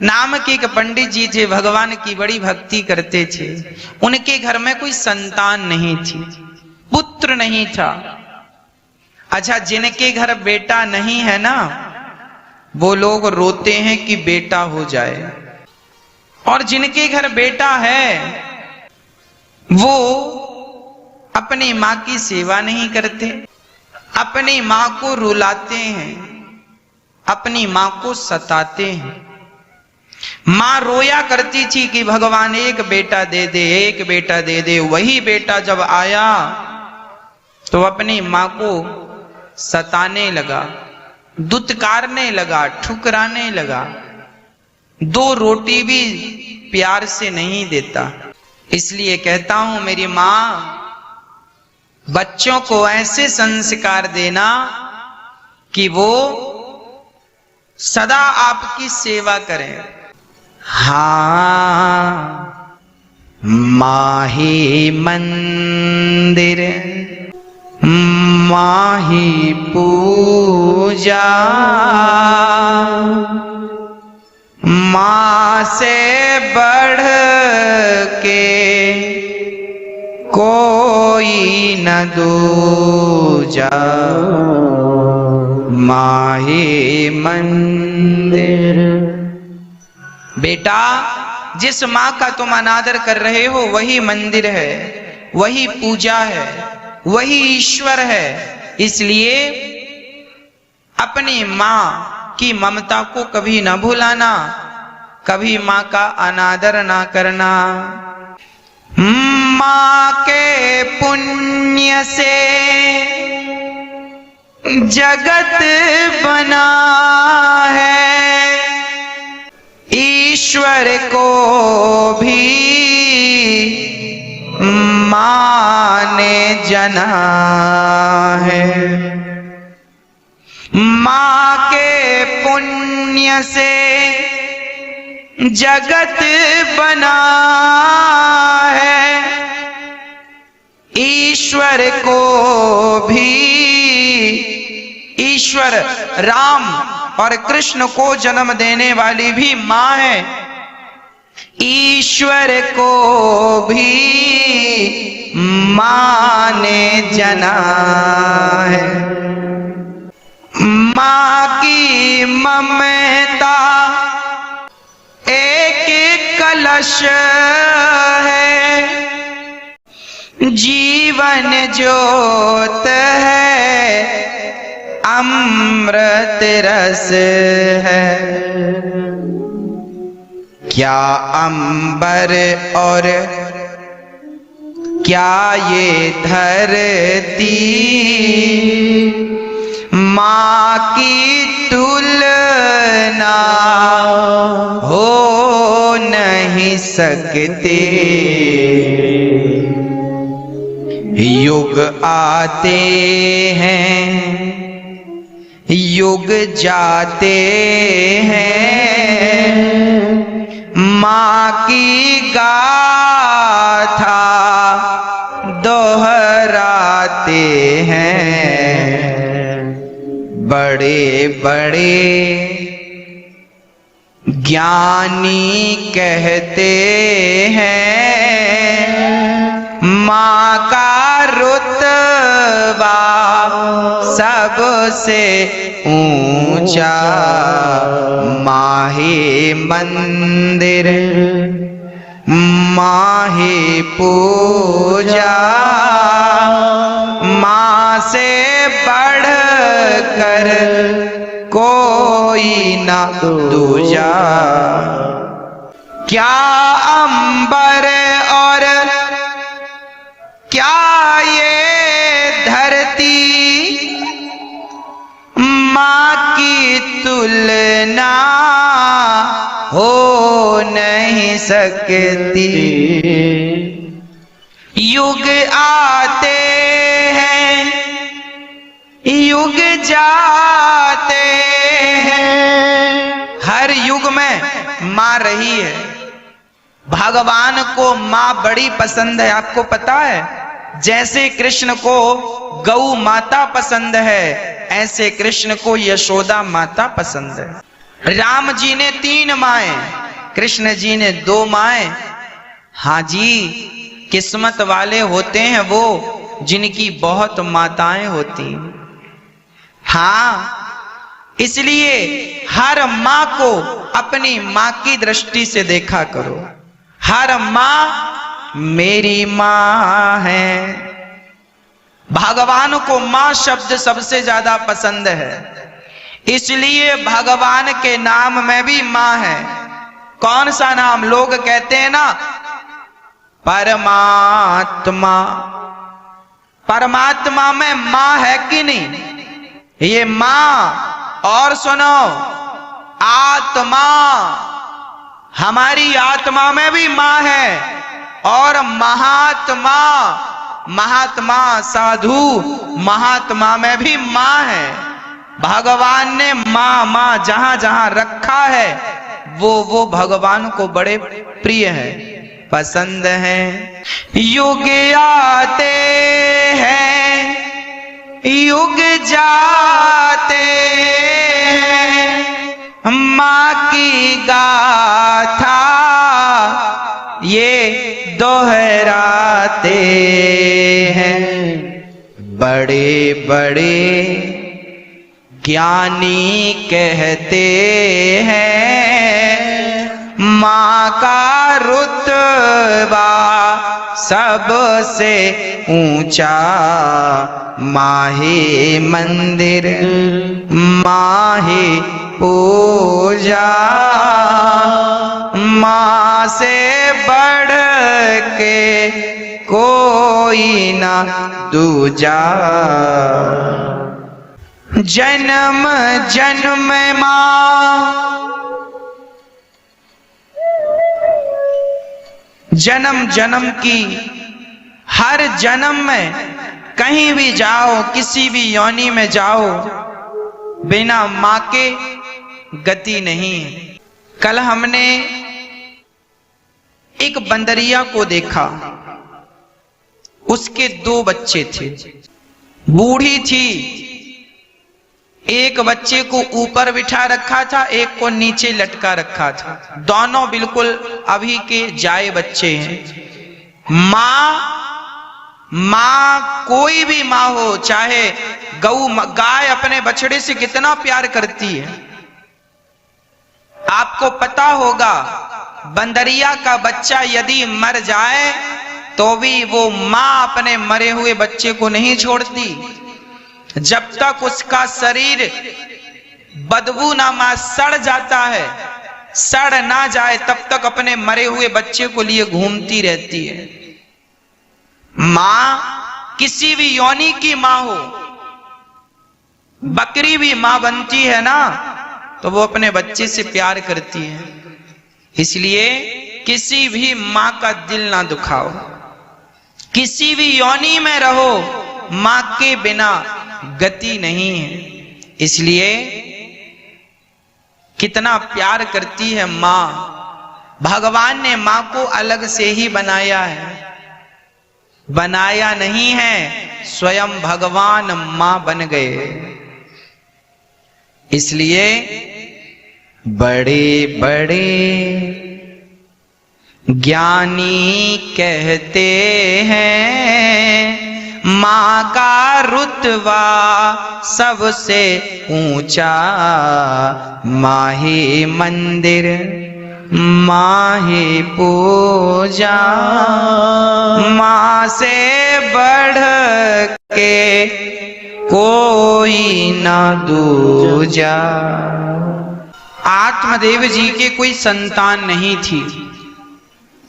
नाम के एक पंडित जी थे, भगवान की बड़ी भक्ति करते थे। उनके घर में कोई संतान नहीं थी, पुत्र नहीं था। अच्छा, जिनके घर बेटा नहीं है ना, वो लोग रोते हैं कि बेटा हो जाए, और जिनके घर बेटा है वो अपनी मां की सेवा नहीं करते, अपनी मां को रुलाते हैं, अपनी मां को सताते हैं। मां रोया करती थी कि भगवान एक बेटा दे दे, एक बेटा दे दे। वही बेटा जब आया तो अपनी मां को सताने लगा, दुत्कारने लगा, ठुकराने लगा। 2 रोटी भी प्यार से नहीं देता। इसलिए कहता हूं मेरी मां, बच्चों को ऐसे संस्कार देना कि वो सदा आपकी सेवा करें। हाँ, माही मंदिर माही पूजा, मां से बढ़ के कोई न दूजा। माही मंदिर। बेटा, जिस मां का तुम अनादर कर रहे हो वही मंदिर है, वही पूजा है, वही ईश्वर है। इसलिए अपनी मां की ममता को कभी ना भुलाना, कभी मां का अनादर ना करना। मां के पुण्य से जगत बना है, ईश्वर को भी मां ने जना है। मां के पुण्य से जगत बना है, ईश्वर को भी, ईश्वर राम और कृष्ण को जन्म देने वाली भी मां है। ईश्वर को भी मां ने जना है। मां की ममता एक कलश है, जीवन ज्योत है, अमृत रस है। क्या अंबर और क्या ये धरती मां की तुलना हो नहीं सकते। युग आते हैं, युग जाते हैं, मां की गाथा दोहराते हैं। बड़े बड़े ज्ञानी कहते हैं, मां का रुतबा सबसे ऊंचा। माही मंदिर माही पूजा, मां से बढ़ कर कोई ना दूजा। क्या अंबर और क्या ये धरती मां की तुलना हो नहीं सकती। युग आते हैं, जाते हैं। हर युग में मां रही है। भगवान को मां बड़ी पसंद है, आपको पता है। जैसे कृष्ण को गौ माता पसंद है, ऐसे कृष्ण को यशोदा माता पसंद है। राम जी ने 3 माएं, कृष्ण जी ने 2 माएं। हाँ जी, किस्मत वाले होते हैं वो जिनकी बहुत माताएं होती हैं। हाँ, इसलिए हर मां को अपनी मां की दृष्टि से देखा करो। हर मां मेरी मां है। भगवान को मां शब्द सबसे ज्यादा पसंद है, इसलिए भगवान के नाम में भी मां है। कौन सा नाम? लोग कहते हैं ना परमात्मा। परमात्मा में मां है कि नहीं? ये मां। और सुनो, आत्मा, हमारी आत्मा में भी मां है। और महात्मा, महात्मा साधु, महात्मा में भी मां है। भगवान ने मां मां जहां जहां रखा है वो भगवान को बड़े प्रिय है, पसंद है। युग आते हैं, युग जाते हैं, मां की गाथा ये दोहराते हैं। बड़े बड़े ज्ञानी कहते हैं मां का रुतबा सबसे ऊंचा। माही मंदिर, माही पूजा, मां से बढ़ के कोई ना दूजा। जन्म जन्म मां, जन्म जन्म की, हर जन्म में कहीं भी जाओ, किसी भी योनि में जाओ, बिना मां के गति नहीं है। कल हमने एक बंदरिया को देखा, उसके 2 बच्चे थे। बूढ़ी थी, एक बच्चे को ऊपर बिठा रखा था, एक को नीचे लटका रखा था। दोनों बिल्कुल अभी के जाए बच्चे हैं। मां कोई भी मां हो, चाहे गाय अपने बछड़े से कितना प्यार करती है। आपको पता होगा, बंदरिया का बच्चा यदि मर जाए तो भी वो मां अपने मरे हुए बच्चे को नहीं छोड़ती। जब तक उसका शरीर बदबू नामा सड़ जाता है, सड़ ना जाए तब तक अपने मरे हुए बच्चे को लिए घूमती रहती है। मां किसी भी योनि की मां हो, बकरी भी मां बनती है ना, तो वो अपने बच्चे से प्यार करती है। इसलिए किसी भी मां का दिल ना दुखाओ। किसी भी योनि में रहो, मां के बिना गति नहीं है। इसलिए कितना प्यार करती है मां। भगवान ने मां को अलग से ही बनाया है, बनाया नहीं है, स्वयं भगवान मां बन गए। इसलिए बड़े बड़े ज्ञानी कहते हैं मां का रुतबा सबसे ऊंचा। माही मंदिर, माही पूजा, मां से बढ़ के कोई ना दूजा। आत्मदेव जी के कोई संतान नहीं थी।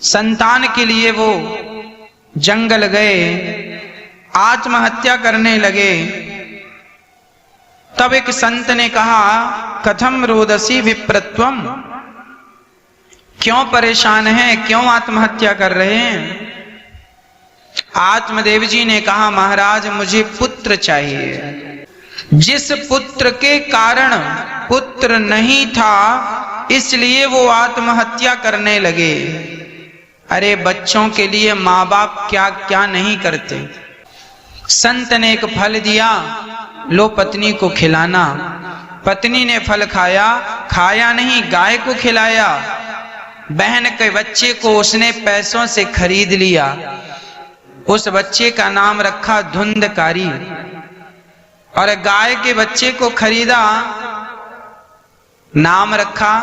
संतान के लिए वो जंगल गए, आत्महत्या करने लगे। तब एक संत ने कहा, कथम रोदसी विप्रत्वम, क्यों परेशान हैं, क्यों आत्महत्या कर रहे हैं? आत्मदेव जी ने कहा, महाराज मुझे पुत्र चाहिए। जिस पुत्र के कारण पुत्र नहीं था इसलिए वो आत्महत्या करने लगे। अरे बच्चों के लिए माँ बाप क्या क्या नहीं करते। संत ने एक फल दिया, लो पत्नी को खिलाना। पत्नी ने फल खाया, खाया नहीं गाय को खिलाया। बहन के बच्चे को उसने पैसों से खरीद लिया। उस बच्चे का नाम रखा धुंधकारी। और गाय के बच्चे को खरीदा, नाम रखा।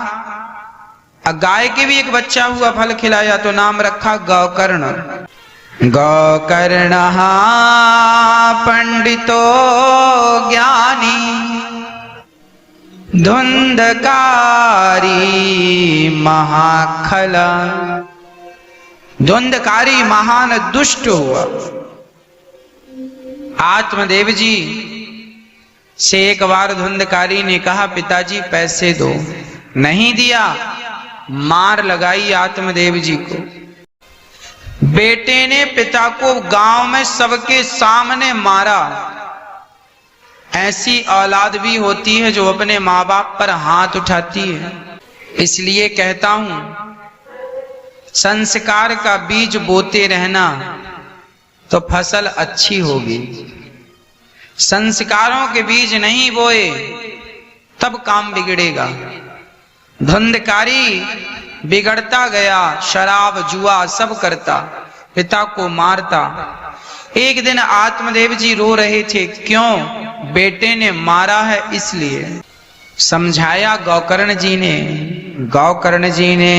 गाय के भी एक बच्चा हुआ, फल खिलाया तो नाम रखा गौकर्ण। गौकर्ण पंडितो ज्ञानी धुंधकारी महाखल। धुंधकारी महान दुष्ट हुआ। आत्मदेव जी से एक बार धुंधकारी ने कहा पिताजी पैसे दो, नहीं दिया, मार लगाई आत्मदेव जी को। बेटे ने पिता को गांव में सबके सामने मारा। ऐसी औलाद भी होती है जो अपने माँ बाप पर हाथ उठाती है। इसलिए कहता हूं संस्कार का बीज बोते रहना तो फसल अच्छी होगी। संस्कारों के बीज नहीं बोए तब काम बिगड़ेगा। धुंधकारी बिगड़ता गया, शराब जुआ सब करता, पिता को मारता। एक दिन आत्मदेव जी रो रहे थे, क्यों? बेटे ने मारा है इसलिए। समझाया गौकर्ण जी ने। गौकर्ण जी ने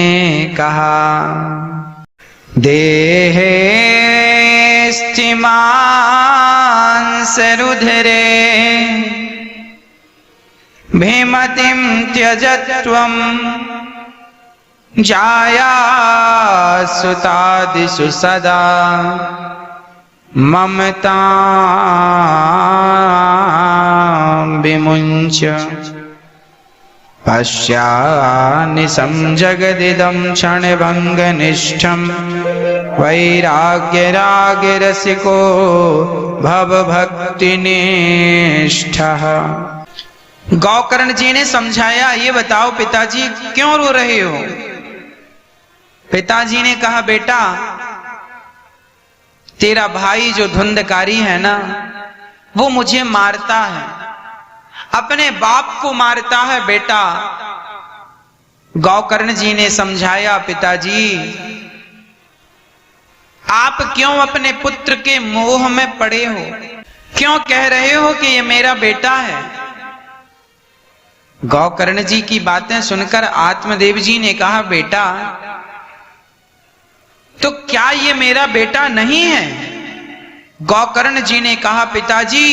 कहा देहे स्थिमांस रुधिरे भीमतिं त्यजत्वं जाया सुतादिषु सदा ममतां विमुञ्च पश्यानिशं जगदिदं क्षणभङ्गनिष्ठं वैराग्यरागरसिको भवभक्तिनिष्ठः। गौकर्ण जी ने समझाया, ये बताओ पिताजी क्यों रो रहे हो? पिताजी ने कहा बेटा तेरा भाई जो धुंधकारी है ना, वो मुझे मारता है, अपने बाप को मारता है बेटा। गौकर्ण जी ने समझाया पिताजी आप क्यों अपने पुत्र के मोह में पड़े हो? क्यों कह रहे हो कि ये मेरा बेटा है? गौकर्ण जी की बातें सुनकर आत्मदेव जी ने कहा बेटा तो क्या ये मेरा बेटा नहीं है? गौकर्ण जी ने कहा पिताजी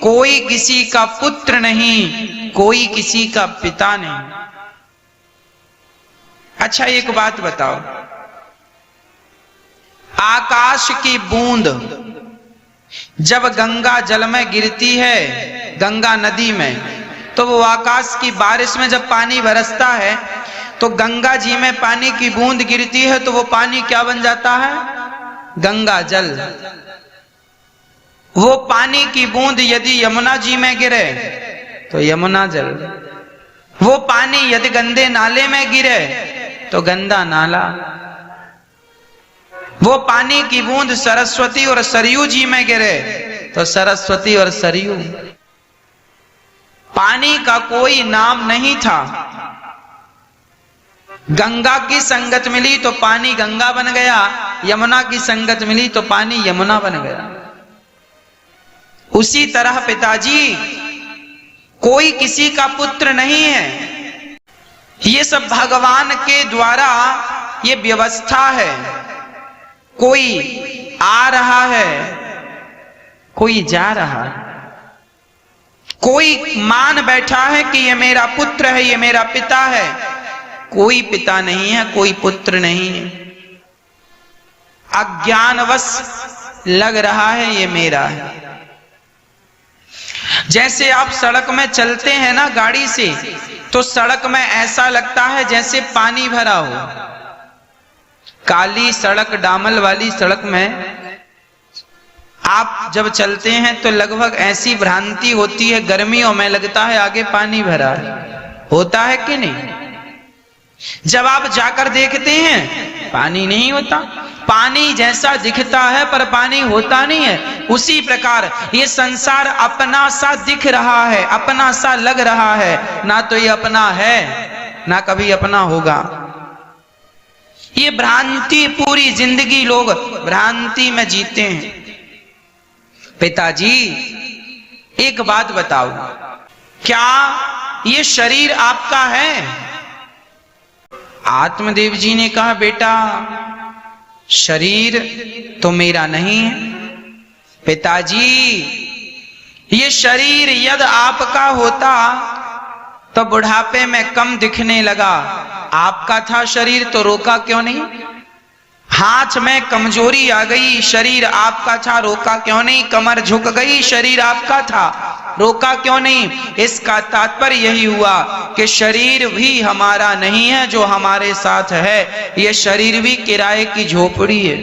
कोई किसी का पुत्र नहीं, कोई किसी का पिता नहीं। अच्छा एक बात बताओ, आकाश की बूंद जब गंगा जल में गिरती है, गंगा नदी में, तो वो आकाश की बारिश में जब पानी बरसता है तो गंगा जी में पानी की बूंद गिरती है तो वो पानी क्या बन जाता है? गंगा जल। वो पानी की बूंद यदि यमुना जी में गिरे तो यमुना जल। वो पानी यदि गंदे नाले में गिरे तो गंदा नाला। वो पानी की बूंद सरस्वती और सरयू जी में गिरे तो सरस्वती और सरयू। पानी का कोई नाम नहीं था। गंगा की संगत मिली तो पानी गंगा बन गया, यमुना की संगत मिली तो पानी यमुना बन गया। उसी तरह पिताजी कोई किसी का पुत्र नहीं है। ये सब भगवान के द्वारा ये व्यवस्था है। कोई आ रहा है, कोई जा रहा है। कोई मान बैठा है कि ये मेरा पुत्र है, ये मेरा पिता है। कोई पिता नहीं है, कोई पुत्र नहीं है। अज्ञानवश लग रहा है ये मेरा है। जैसे आप सड़क में चलते हैं ना गाड़ी से, तो सड़क में ऐसा लगता है जैसे पानी भरा हो। काली सड़क, डामल वाली सड़क में आप जब चलते हैं तो लगभग ऐसी भ्रांति होती है, गर्मियों में लगता है आगे पानी भरा है, होता है कि नहीं? जब आप जाकर देखते हैं पानी नहीं होता, पानी जैसा दिखता है पर पानी होता नहीं है। उसी प्रकार ये संसार अपना सा दिख रहा है, अपना सा लग रहा है, ना तो ये अपना है ना कभी अपना होगा। ये भ्रांति, पूरी जिंदगी लोग भ्रांति में जीते हैं। पिताजी एक बात बताओ, क्या ये शरीर आपका है? आत्मदेव जी ने कहा, बेटा शरीर तो मेरा नहीं है। पिताजी ये शरीर यदि आपका होता तो बुढ़ापे में कम दिखने लगा, आपका था शरीर तो रोका क्यों नहीं? हाथ में कमजोरी आ गई, शरीर आपका था, रोका क्यों नहीं? कमर झुक गई, शरीर आपका था, रोका क्यों नहीं? इसका तात्पर्य यही हुआ कि शरीर भी हमारा नहीं है जो हमारे साथ है, ये शरीर भी किराए की झोपड़ी है,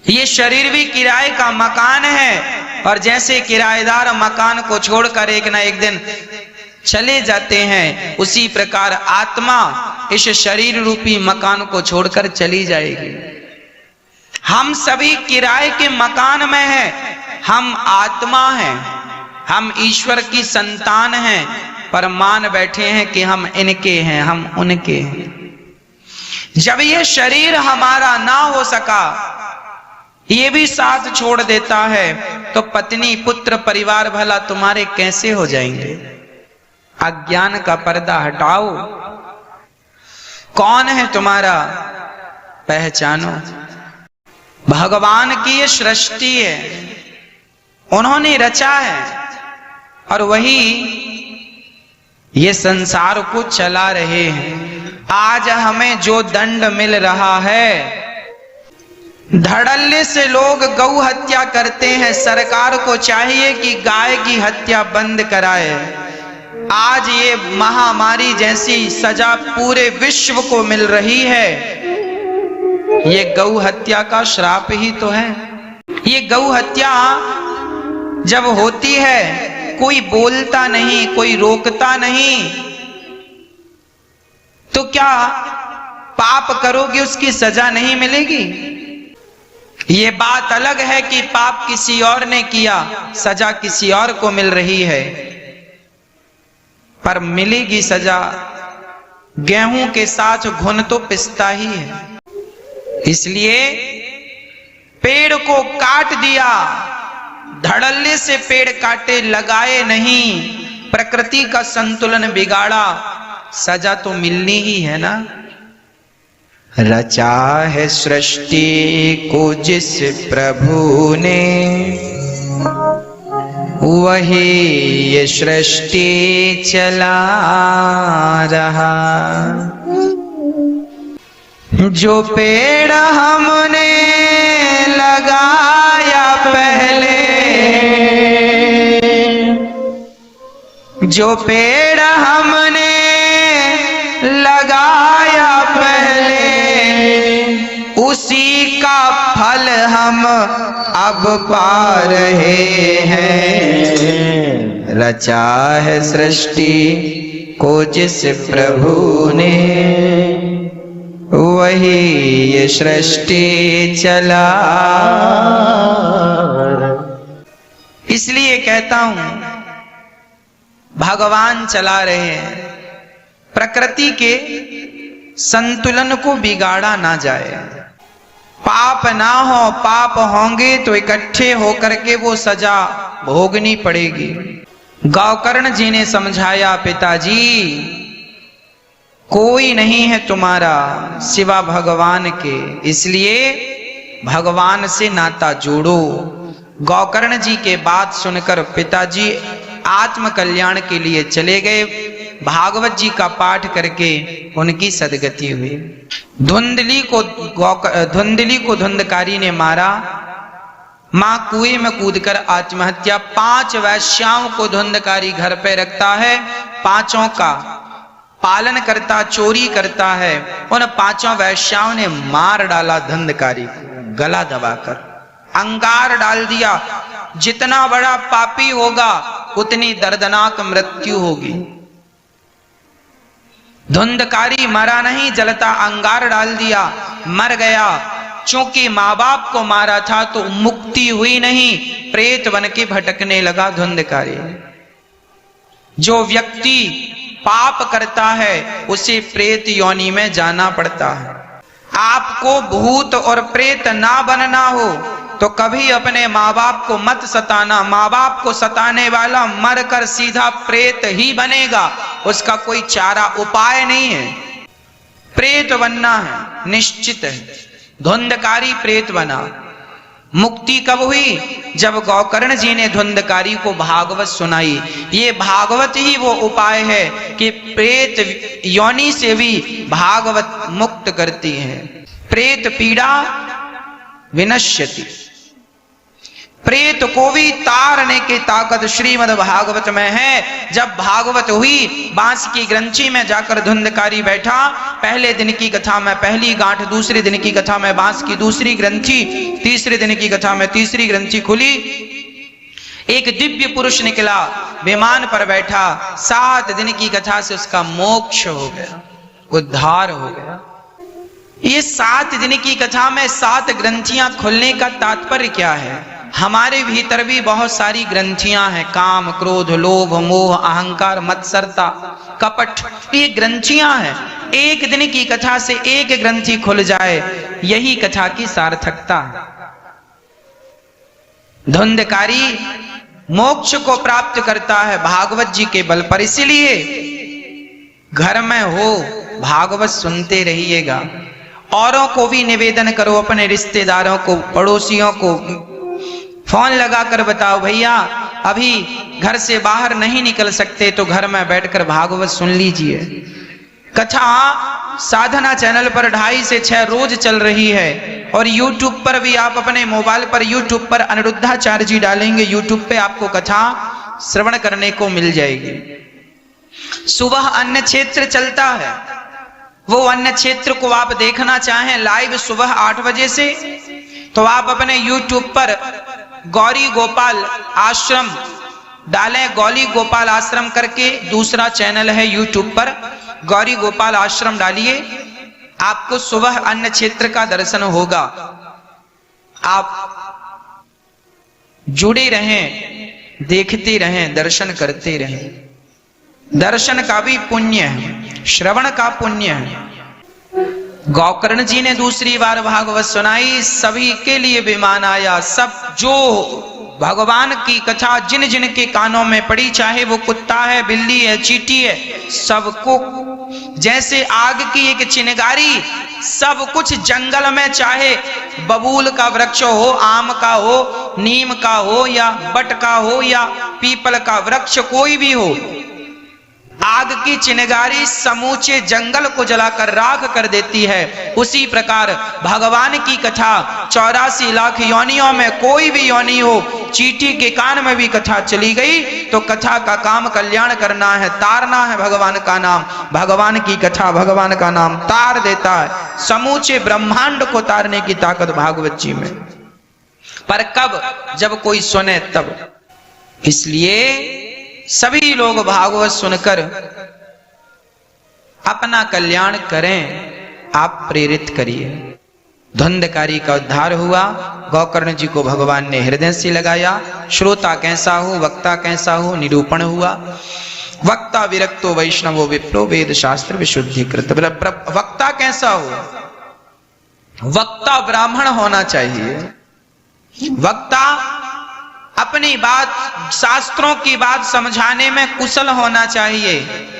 ये शरीर भी किराए का मकान है। और जैसे किराएदार मकान को छोड़कर एक ना एक दिन चले जाते हैं, उसी प्रकार आत्मा इस शरीर रूपी मकान को छोड़कर चली जाएगी। हम सभी किराए के मकान में हैं, हम आत्मा हैं, हम ईश्वर की संतान हैं, पर मान बैठे हैं कि हम इनके हैं, हम उनके हैं। जब ये शरीर हमारा ना हो सका, ये भी साथ छोड़ देता है, तो पत्नी पुत्र परिवार भला तुम्हारे कैसे हो जाएंगे? अज्ञान का पर्दा हटाओ, कौन है तुम्हारा पहचानो। भगवान की ये सृष्टि है, उन्होंने रचा है और वही ये संसार को चला रहे हैं। आज हमें जो दंड मिल रहा है, धड़ल्ले से लोग गौ हत्या करते हैं, सरकार को चाहिए कि गाय की हत्या बंद कराए। आज ये महामारी जैसी सजा पूरे विश्व को मिल रही है, ये गौ हत्या का श्राप ही तो है। ये गौ हत्या जब होती है, कोई बोलता नहीं, कोई रोकता नहीं, तो क्या पाप करोगे उसकी सजा नहीं मिलेगी? ये बात अलग है कि पाप किसी और ने किया, सजा किसी और को मिल रही है, पर मिलेगी सजा। गेहूं के साथ घुन तो पिसता ही है। इसलिए पेड़ को काट दिया, धड़ल्ले से पेड़ काटे, लगाए नहीं, प्रकृति का संतुलन बिगाड़ा, सजा तो मिलनी ही है ना। रचा है सृष्टि को जिस प्रभु ने, वही ये सृष्टि चला रहा। जो पेड़ हमने लगाया पहले, जो पेड़ हमने लगाया पहले, उसी का फल हम अब पा रहे हैं। रचा है सृष्टि को जिस प्रभु ने, वही ये सृष्टि चला। इसलिए कहता हूं भगवान चला रहे हैं, प्रकृति के संतुलन को बिगाड़ा ना जाए। पाप ना हो, पाप होंगे तो इकट्ठे होकर के वो सजा भोगनी पड़ेगी। गौकर्ण जी ने समझाया, पिताजी कोई नहीं है तुम्हारा सिवा भगवान के, इसलिए भगवान से नाता जोड़ो। गौकर्ण जी के बात सुनकर पिताजी आत्म कल्याण के लिए चले गए। भागवत जी का पाठ करके उनकी सदगति हुई। धुंधली को धुंधकारी ने मारा, मां कुएं में कूदकर आत्महत्या। 5 वैश्याओं को धुंधकारी घर पे रखता है, 5 का पालन करता, चोरी करता है। उन 5 वैश्याओं ने मार डाला धुंधकारी को गला दबाकर। अंगार डाल दिया। जितना बड़ा पापी होगा उतनी दर्दनाक मृत्यु होगी। धुंधकारी मरा नहीं, जलता अंगार डाल दिया, मर गया। चूंकि माँ बाप को मारा था तो मुक्ति हुई नहीं, प्रेत बन के भटकने लगा धुंधकारी। जो व्यक्ति पाप करता है उसे प्रेत योनि में जाना पड़ता है। आपको भूत और प्रेत ना बनना हो तो कभी अपने माँ बाप को मत सताना। माँ बाप को सताने वाला मरकर सीधा प्रेत ही बनेगा, उसका कोई चारा उपाय नहीं है। प्रेत बनना है, निश्चित है। धुंधकारी प्रेत बना। मुक्ति कब हुई? जब गोकर्ण जी ने धुंधकारी को भागवत सुनाई। ये भागवत ही वो उपाय है कि प्रेत योनि से भी भागवत मुक्त करती है। प्रेत पीड़ा विनश्यति, प्रेत को भी तारने की ताकत श्रीमद् भागवत में है। जब भागवत हुई, बांस की ग्रंथि में जाकर धुंधकारी बैठा। पहले दिन की कथा में पहली गांठ, दूसरे दिन की कथा में बांस की दूसरी ग्रंथि, तीसरे दिन की कथा में तीसरी ग्रंथि खुली। एक दिव्य पुरुष निकला, विमान पर बैठा। 7 दिन की कथा से उसका मोक्ष हो गया, उद्धार हो गया। ये 7 दिन की कथा में 7 ग्रंथियां खुलने का तात्पर्य क्या है? हमारे भीतर भी बहुत सारी ग्रंथियां हैं। काम, क्रोध, लोभ, मोह, अहंकार, मत्सरता, कपट, ये ग्रंथियां हैं। एक दिन की कथा से एक ग्रंथि खुल जाए, यही कथा की सार्थकता है। धुंधकारी मोक्ष को प्राप्त करता है भागवत जी के बल पर। इसलिए घर में हो भागवत सुनते रहिएगा। औरों को भी निवेदन करो, अपने रिश्तेदारों को, पड़ोसियों को फोन लगाकर बताओ, भैया अभी घर से बाहर नहीं निकल सकते तो घर में बैठकर भागवत सुन लीजिए। कथा साधना चैनल पर 2.5 से 6 रोज चल रही है। और YouTube पर भी आप अपने मोबाइल पर YouTube पर अनिरुद्धाचार्य जी डालेंगे, YouTube पे आपको कथा श्रवण करने को मिल जाएगी। सुबह अन्य क्षेत्र चलता है, वो अन्य क्षेत्र को आप देखना चाहें लाइव सुबह 8 बजे से, तो आप अपने YouTube पर गौरी गोपाल आश्रम डालें। गौरी गोपाल आश्रम करके दूसरा चैनल है YouTube पर, गौरी गोपाल आश्रम डालिए, आपको सुबह अन्य क्षेत्र का दर्शन होगा। आप जुड़े रहें, देखते रहें, दर्शन करते रहें। दर्शन का भी पुण्य है, श्रवण का पुण्य है। गोकर्ण जी ने दूसरी बार भागवत सुनाई, सभी के लिए विमान आया। सब जो भगवान की कथा जिन जिन के कानों में पड़ी, चाहे वो कुत्ता है, बिल्ली है, चींटी है, सबको जैसे आग की एक चिंगारी, सब कुछ जंगल में, चाहे बबूल का वृक्ष हो, आम का हो, नीम का हो, या बट का हो, या पीपल का वृक्ष कोई भी हो, आग की चिंगारी समूचे जंगल को जलाकर राख कर देती है। उसी प्रकार भगवान की कथा 84 लाख योनियों में कोई भी योनि हो, चींटी के कान में भी कथा चली गई तो कथा का काम कल्याण करना है, तारना है भगवान का नाम। भगवान की कथा भगवान का नाम तार देता है। समूचे ब्रह्मांड को तारने की ताकत भागवत जी में, पर कब? जब कोई सुने तब। इसलिए सभी लोग भागवत सुनकर अपना कल्याण करें, आप प्रेरित करिए। धुंधकारी का उद्धार हुआ, गोकर्ण जी को भगवान ने हृदय से लगाया। श्रोता कैसा हो, वक्ता कैसा हो, निरूपण हुआ। वक्ता विरक्तो वैष्णवो विप्रो वेद शास्त्र विशुद्धिकृत। वक्ता कैसा हो? वक्ता ब्राह्मण होना चाहिए। वक्ता अपनी बात, शास्त्रों की बात समझाने में कुशल होना चाहिए।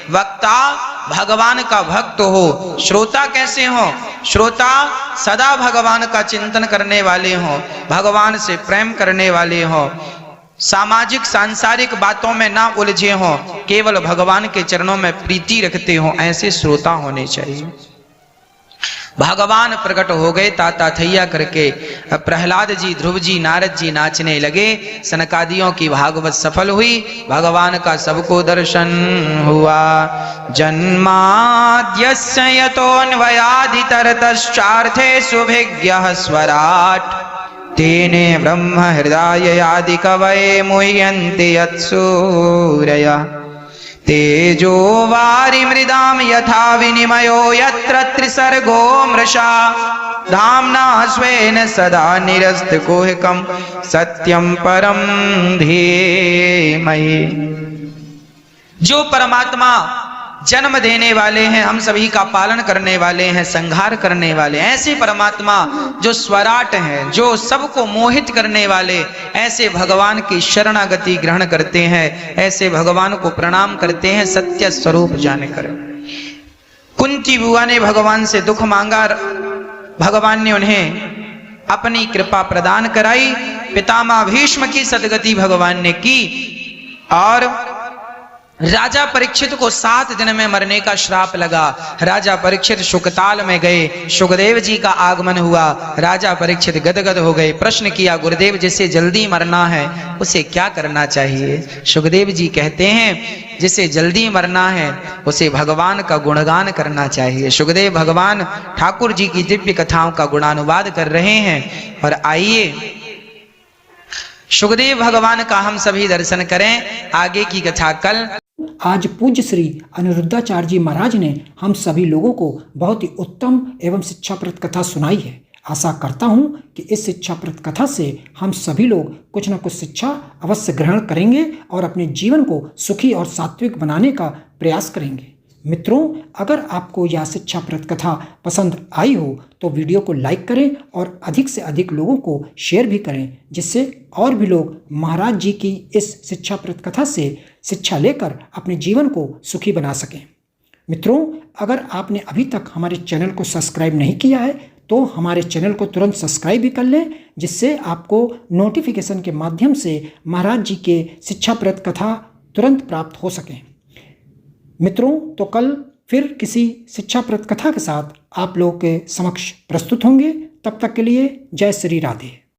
वक्ता भगवान का भक्त हो। श्रोता कैसे हो? श्रोता सदा भगवान का चिंतन करने वाले हो, भगवान से प्रेम करने वाले हो, सामाजिक सांसारिक बातों में ना उलझे हो, केवल भगवान के चरणों में प्रीति रखते हो, ऐसे श्रोता होने चाहिए। भगवान प्रकट हो गए ताता थैया करके। प्रहलाद जी, ध्रुव जी, नारद जी नाचने लगे। सनकादियों की भागवत सफल हुई, भगवान का सबको दर्शन हुआ। जन्माद्यस्य यतोऽन्वयादितरतश्चार्थे सुभिज्ञः स्वराट् तेने ब्रह्म हृदय कवये मुह्यन्ति यत्सूरयः तेजो वारि मृदाम यथा विनिमयो यत्र त्रिसर्गो मृषा धाम्ना स्वेन सदा निरस्तकुहकं सत्यं परं धीमहि। जो परमात्मा जन्म देने वाले हैं, हम सभी का पालन करने वाले हैं, संहार करने वाले, ऐसे परमात्मा जो स्वराट हैं, जो सबको मोहित करने वाले, ऐसे भगवान की शरणागति ग्रहण करते हैं, ऐसे भगवान को प्रणाम करते हैं सत्य स्वरूप जानकर। कुंती बुआ ने भगवान से दुख मांगा, भगवान ने उन्हें अपनी कृपा प्रदान कराई। पितामह भीष्म की सदगति भगवान ने की और राजा परीक्षित को 7 दिन में मरने का श्राप लगा। राजा परीक्षित शुकताल में गए, सुखदेव जी का आगमन हुआ, राजा परीक्षित गदगद हो गए। प्रश्न किया, गुरुदेव जिसे जल्दी मरना है उसे क्या करना चाहिए? सुखदेव जी कहते हैं जिसे जल्दी मरना है उसे भगवान का गुणगान करना चाहिए। सुखदेव भगवान ठाकुर जी की दिव्य कथाओं का गुणानुवाद कर रहे हैं और आइए सुखदेव भगवान का हम सभी दर्शन करें। आगे की कथा कल। आज पूज्य श्री अनिरुद्धाचार्य जी महाराज ने हम सभी लोगों को बहुत ही उत्तम एवं शिक्षाप्रद कथा सुनाई है। आशा करता हूं कि इस शिक्षाप्रद कथा से हम सभी लोग कुछ न कुछ शिक्षा अवश्य ग्रहण करेंगे और अपने जीवन को सुखी और सात्विक बनाने का प्रयास करेंगे। मित्रों, अगर आपको यह शिक्षाप्रद कथा पसंद आई हो तो वीडियो को लाइक करें और अधिक से अधिक लोगों को शेयर भी करें, जिससे और भी लोग महाराज जी की इस शिक्षाप्रद कथा से शिक्षा लेकर अपने जीवन को सुखी बना सकें। मित्रों, अगर आपने अभी तक हमारे चैनल को सब्सक्राइब नहीं किया है तो हमारे चैनल को तुरंत सब्सक्राइब भी कर लें, जिससे आपको नोटिफिकेशन के माध्यम से महाराज जी के शिक्षाप्रद कथा तुरंत प्राप्त हो सकें। मित्रों, तो कल फिर किसी शिक्षाप्रद कथा के साथ आप लोगों के समक्ष प्रस्तुत होंगे। तब तक के लिए जय श्री राधे।